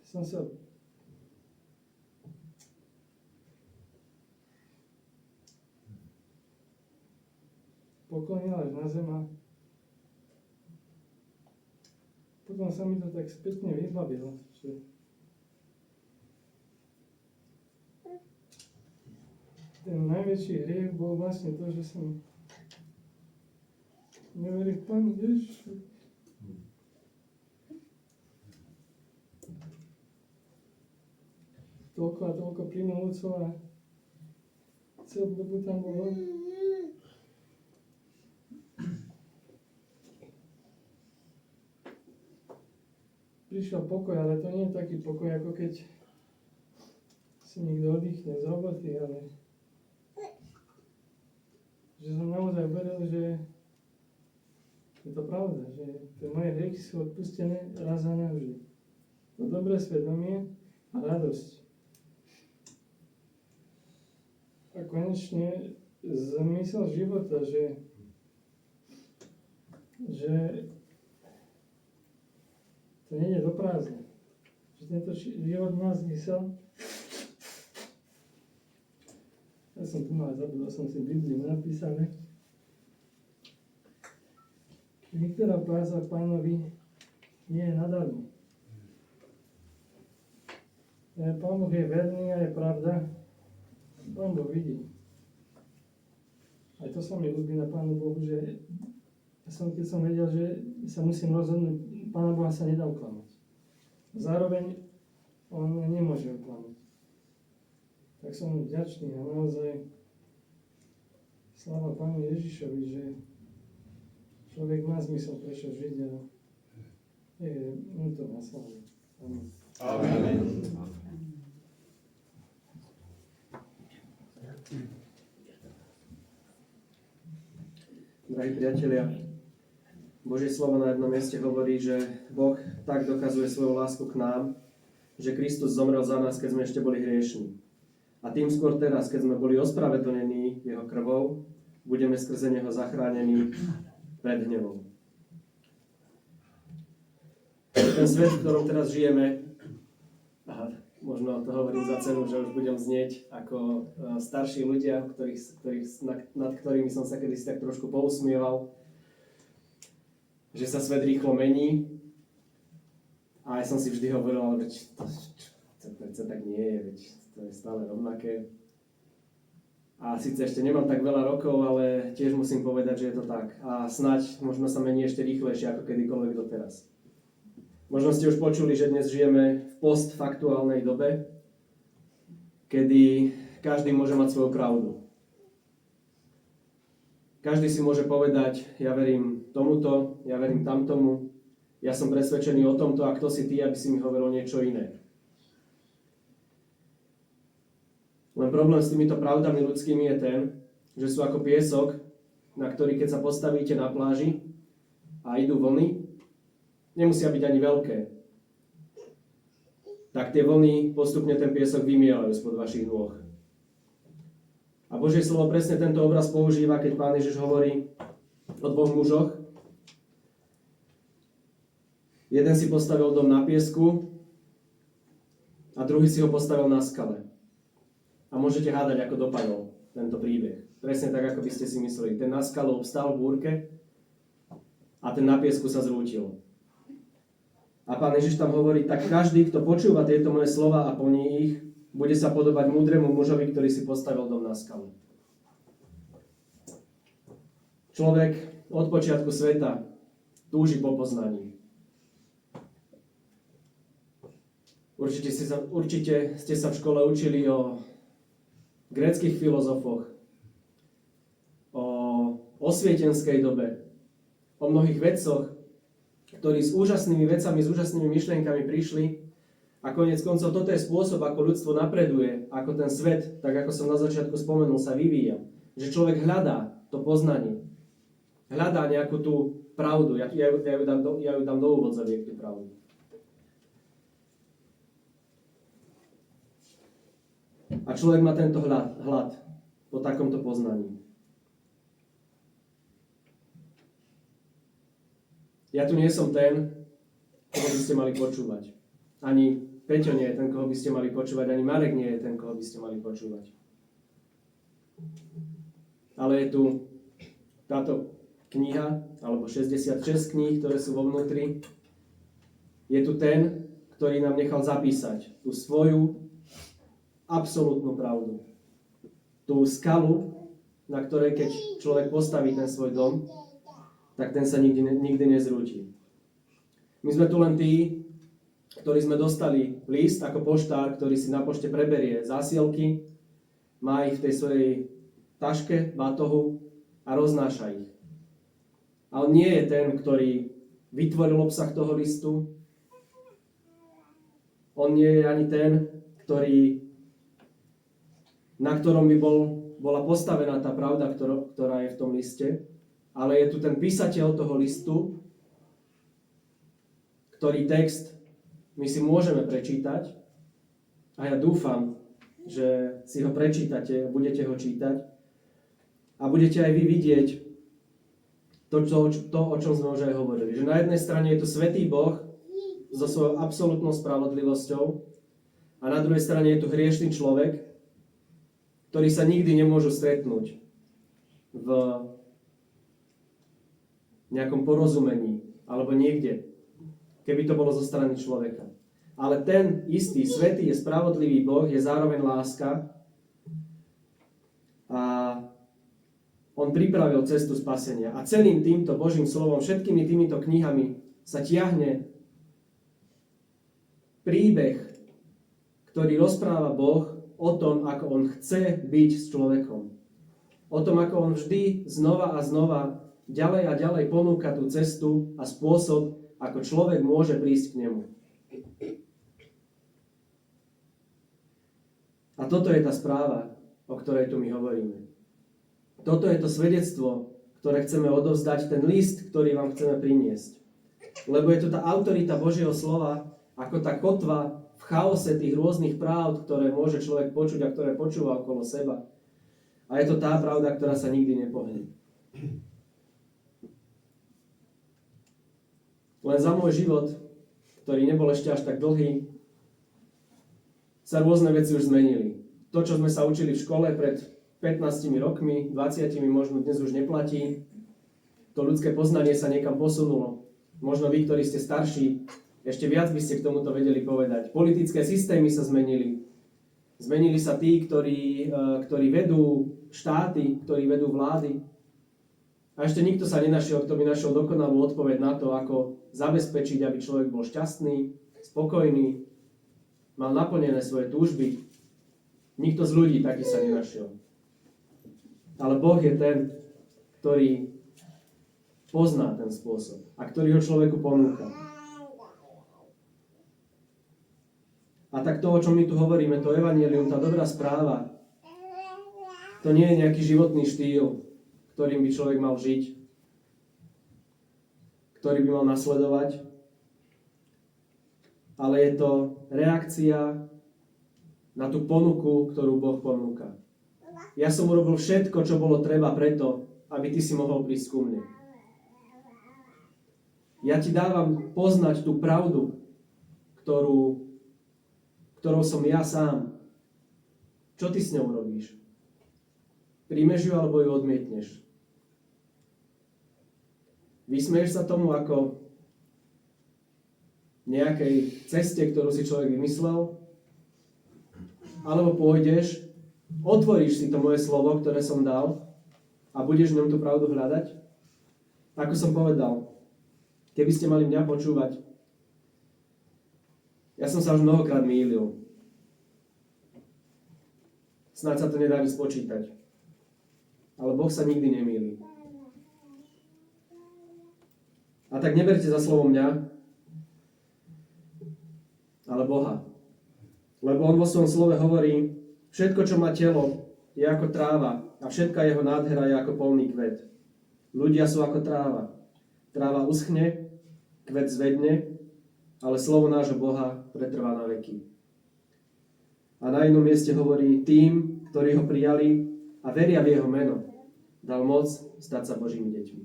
Som sa poklonil až na zem a potom sa mi to tak spätne vybavilo, že ten najväčší hriech bol vlastne to, že som neveril v Pánu Ježišu. Toľko a toľko plynulcov a celú dobu tam bolo. Prišiel pokoj, ale to nie je taký pokoj, ako keď si niekto oddychne z roboty, ale že som naozaj veril, že je to pravda, že tie moje hriechy sú odpustené raz a navždy. To dobré svedomie a radosť. A konečne zmysel života, že to nie je do prázdna. Že tento život má zmysel. Ja som tu mal, zabudol som si Bibliu napísané. Niektorá práca Pánovi nie je nadarmo. Pán Boh je verný a je pravda. Pán Boh vidí. Aj to sa mi ľúbi na Pánu Bohu, že keď som vedel, že sa musím rozhodnúť, Pána Boha sa nedá uklamať. Zároveň on nemôže uklamať. Tak som mu vďačný a naozaj sláva Pánu Ježišovi, že človek má zmysel prečo žiť a je to na slávu. Amen. Amen. Drahí priatelia, Božie slovo na jednom mieste hovorí, že Boh tak dokazuje svoju lásku k nám, že Kristus zomrel za nás, keď sme ešte boli hriešni. A tým skôr teraz, keď sme boli ospravedlnení jeho krvou, budeme skrze neho zachránení pred hnevom. Ten svet, v ktorom teraz žijeme, možno to hovorím za cenu, že už budem znieť ako starší ľudia, nad ktorými som sa kedysi tak trošku pousmieval, že sa svet rýchlo mení. A ja som si vždy hovoril, ale to tak nie je, veď to je stále rovnaké. A síce ešte nemám tak veľa rokov, ale tiež musím povedať, že je to tak. A snáď možno sa mení ešte rýchlejšie ako kedykoľvek doteraz. Možno ste už počuli, že dnes žijeme v postfaktuálnej dobe, kedy každý môže mať svoju pravdu. Každý si môže povedať, ja verím tomuto, ja verím tamtomu, ja som presvedčený o tomto a kto si ty, aby si mi hovoril niečo iné. Len problém s týmito pravdami ľudskými je ten, že sú ako piesok, na ktorý keď sa postavíte na pláži a idú vlny, nemusia byť ani veľké, tak tie vlny postupne ten piesok vymielajú spod vašich nôh. A Božie slovo presne tento obraz používa, keď Pán Ježiš hovorí o dvoch mužoch. Jeden si postavil dom na piesku a druhý si ho postavil na skale. A môžete hádať, ako dopadol tento príbeh. Presne tak, ako by ste si mysleli. Ten na skalu obstál v búrke a ten na piesku sa zrútil. A Pán Ježiš tam hovorí, tak každý, kto počúva tieto moje slova a plní ich, bude sa podobať múdremu mužovi, ktorý si postavil dom na skalu. Človek od počiatku sveta túži po poznaní. Určite ste sa v škole učili o gréckych filozofoch, o osvietenskej dobe, o mnohých vedcoch, ktorí s úžasnými vecami, s úžasnými myšlienkami prišli. A koniec koncov toto je spôsob, ako ľudstvo napreduje, ako ten svet, tak ako som na začiatku spomenul, sa vyvíja. Že človek hľadá to poznanie. Hľadá nejakú tú pravdu. Ja ju dám do úvodzoviek, tú pravdu. A človek má tento hlad po takomto poznaní. Ja tu nie som ten, koho by ste mali počúvať. Ani Peťo nie je ten, koho by ste mali počúvať, ani Marek nie je ten, koho by ste mali počúvať. Ale je tu táto kniha, alebo 66 kníh, ktoré sú vo vnútri. Je tu ten, ktorý nám nechal zapísať tú svoju absolútnu pravdu. Tú skalu, na ktorej keď človek postaví ten svoj dom, tak ten sa nikdy nezrúti. My sme tu len tí, ktorí sme dostali list ako poštár, ktorý si na pošte preberie zásielky, má ich v tej svojej taške, batohu a roznáša ich. A on nie je ten, ktorý vytvoril obsah toho listu. On nie je ani ten, na ktorom by bola postavená tá pravda, ktorá je v tom liste, ale je tu ten písateľ toho listu, ktorý text my si môžeme prečítať a ja dúfam, že si ho prečítate, budete ho čítať a budete aj vy vidieť to, o čom sme už aj hovorili. Že na jednej strane je tu svätý Boh so svojou absolútnou spravodlivosťou a na druhej strane je tu hriešný človek, ktorí sa nikdy nemôžu stretnúť v nejakom porozumení alebo niekde, keby to bolo zo strany človeka. Ale ten istý, svätý, je spravodlivý Boh, je zároveň láska a on pripravil cestu spasenia. A celým týmto Božím slovom, všetkými týmito knihami sa tiahne príbeh, ktorý rozpráva Boh o tom, ako on chce byť s človekom. O tom, ako on vždy znova a znova ďalej a ďalej ponúka tú cestu a spôsob, ako človek môže prísť k nemu. A toto je tá správa, o ktorej tu my hovoríme. Toto je to svedectvo, ktoré chceme odovzdať, ten list, ktorý vám chceme priniesť. Lebo je to tá autorita Božieho slova, ako tá kotva v chaose tých rôznych pravd, ktoré môže človek počuť a ktoré počúva okolo seba. A je to tá pravda, ktorá sa nikdy nepohne. Len za môj život, ktorý nebol ešte až tak dlhý, sa rôzne veci už zmenili. To, čo sme sa učili v škole pred 15 rokmi, 20 možno dnes už neplatí. To ľudské poznanie sa niekam posunulo. Možno vy, ktorí ste starší, ešte viac by ste k tomuto vedeli povedať. Politické systémy sa zmenili. Zmenili sa tí, ktorí vedú štáty, ktorí vedú vlády. A ešte nikto sa nenašiel, kto by našiel dokonalú odpoveď na to, ako zabezpečiť, aby človek bol šťastný, spokojný, mal naplnené svoje túžby. Nikto z ľudí taký sa nenašiel. Ale Boh je ten, ktorý pozná ten spôsob a ktorý ho človeku ponúka. A tak to, o čom my tu hovoríme, to evanjelium, tá dobrá správa, to nie je nejaký životný štýl, ktorým by človek mal žiť, ktorý by mal nasledovať, ale je to reakcia na tú ponuku, ktorú Boh ponúka. Ja som urobil všetko, čo bolo treba preto, aby ty si mohol prísť ku mne. Ja ti dávam poznať tú pravdu, ktorou som ja sám. Čo ty s ňou robíš? Príjmeš ju alebo ju odmietneš? Vysmeješ sa tomu ako nejakej ceste, ktorú si človek vymyslel? Alebo pôjdeš, otvoríš si to moje slovo, ktoré som dal a budeš v ňom tú pravdu hľadať? Ako som povedal, keby ste mali mňa počúvať, ja som sa už mnohokrát mýlil. Snáď sa to nedá ani spočítať. Ale Boh sa nikdy nemýli. A tak neberte za slovo mňa, ale Boha. Lebo on vo svojom slove hovorí, všetko, čo má telo, je ako tráva a všetká jeho nádhera je ako polný kvet. Ľudia sú ako tráva. Tráva uschne, kvet zvedne, ale slovo nášho Boha pretrvá na veky. A na inom mieste hovorí, tým, ktorí ho prijali a veria v jeho meno, dal moc stať sa Božími deťmi.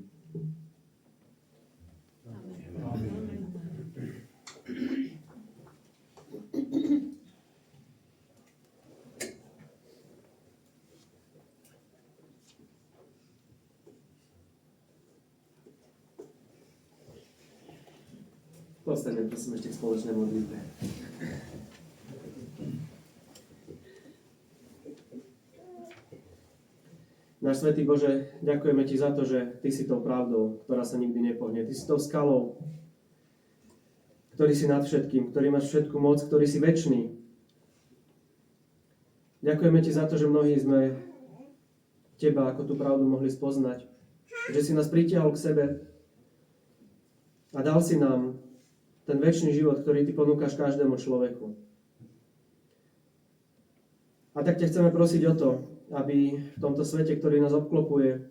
Postaňme prosím ešte k spoločnej modlitbe. Náš svätý Bože, ďakujeme Ti za to, že Ty si tou pravdou, ktorá sa nikdy nepohne. Ty si tou skalou, ktorý si nad všetkým, ktorý máš všetku moc, ktorý si večný. Ďakujeme Ti za to, že mnohí sme Teba ako tú pravdu mohli spoznať. Že si nás pritiahol k sebe a dal si nám ten večný život, ktorý Ty ponúkaš každému človeku. A tak ťa chceme prosiť o to, aby v tomto svete, ktorý nás obklopuje,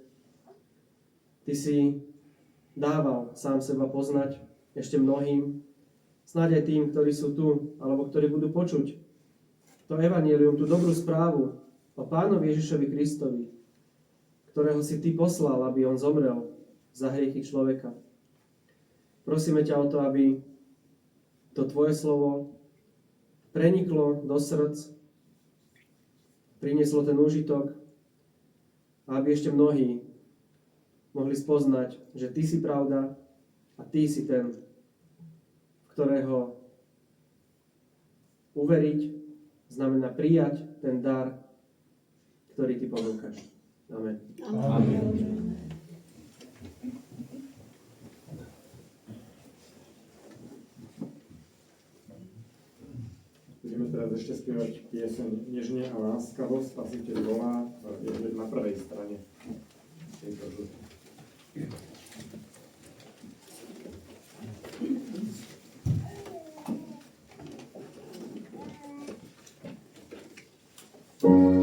Ty si dával sám seba poznať ešte mnohým, snáď aj tým, ktorí sú tu, alebo ktorí budú počuť to evanjelium, tú dobrú správu o Pánovi Ježišovi Kristovi, ktorého si Ty poslal, aby on zomrel za hriechy človeka. Prosíme ťa o to, aby to Tvoje slovo preniklo do srdc, prinieslo ten úžitok a aby ešte mnohí mohli spoznať, že Ty si pravda a Ty si ten, v ktorého uveriť znamená prijať ten dar, ktorý ty ponúkaš. Amen. Budeme teraz ešte spievať pieseň Nežne a láskavo, Spasiteľ volá, je hneď na prvej strane tejto žltej. Oh,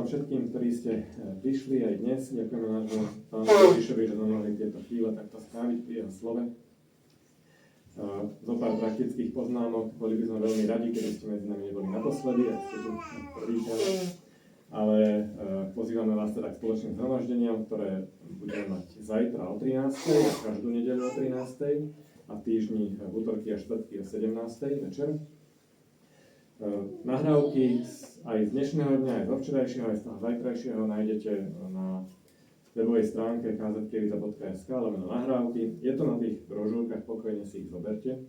vám všetkým, ktorí ste prišli aj dnes. Ďakujeme nášmu pánu Ježišovi, že sme mohli tieto chvíle takto stráviť pri jeho slove. Zo pár praktických poznámok. Boli by sme veľmi radi, keby ste medzi nami neboli naposledy, ak ste tu prvýkrát. Ale pozývame vás teda k spoločným zhromaždeniam, ktoré budeme mať zajtra o 13. a každú nedeľu o 13. a v týždni v útorky a štvrtky o 17. večer. Nahrávky aj z dnešného dňa, aj z včerajšieho, aj z toho zajtrajšieho nájdete na webovej stránke kzkiriza.sk/nahrávky. Je to na tých brožúrkach, pokojne si ich zoberte.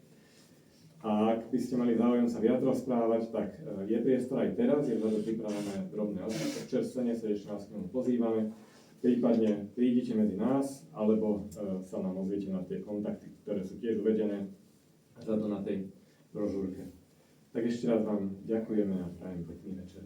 A ak by ste mali záujem sa viac rozprávať, tak je priestor aj teraz, je vzadu pripravené drobné občerstvenie, srdečne vás k tomu pozývame. Prípadne prídite medzi nás, alebo sa nám ozviete na tie kontakty, ktoré sú tiež uvedené vzadu na tej brožúrke. Tak ešte raz vám ďakujeme a prajem pekný večer.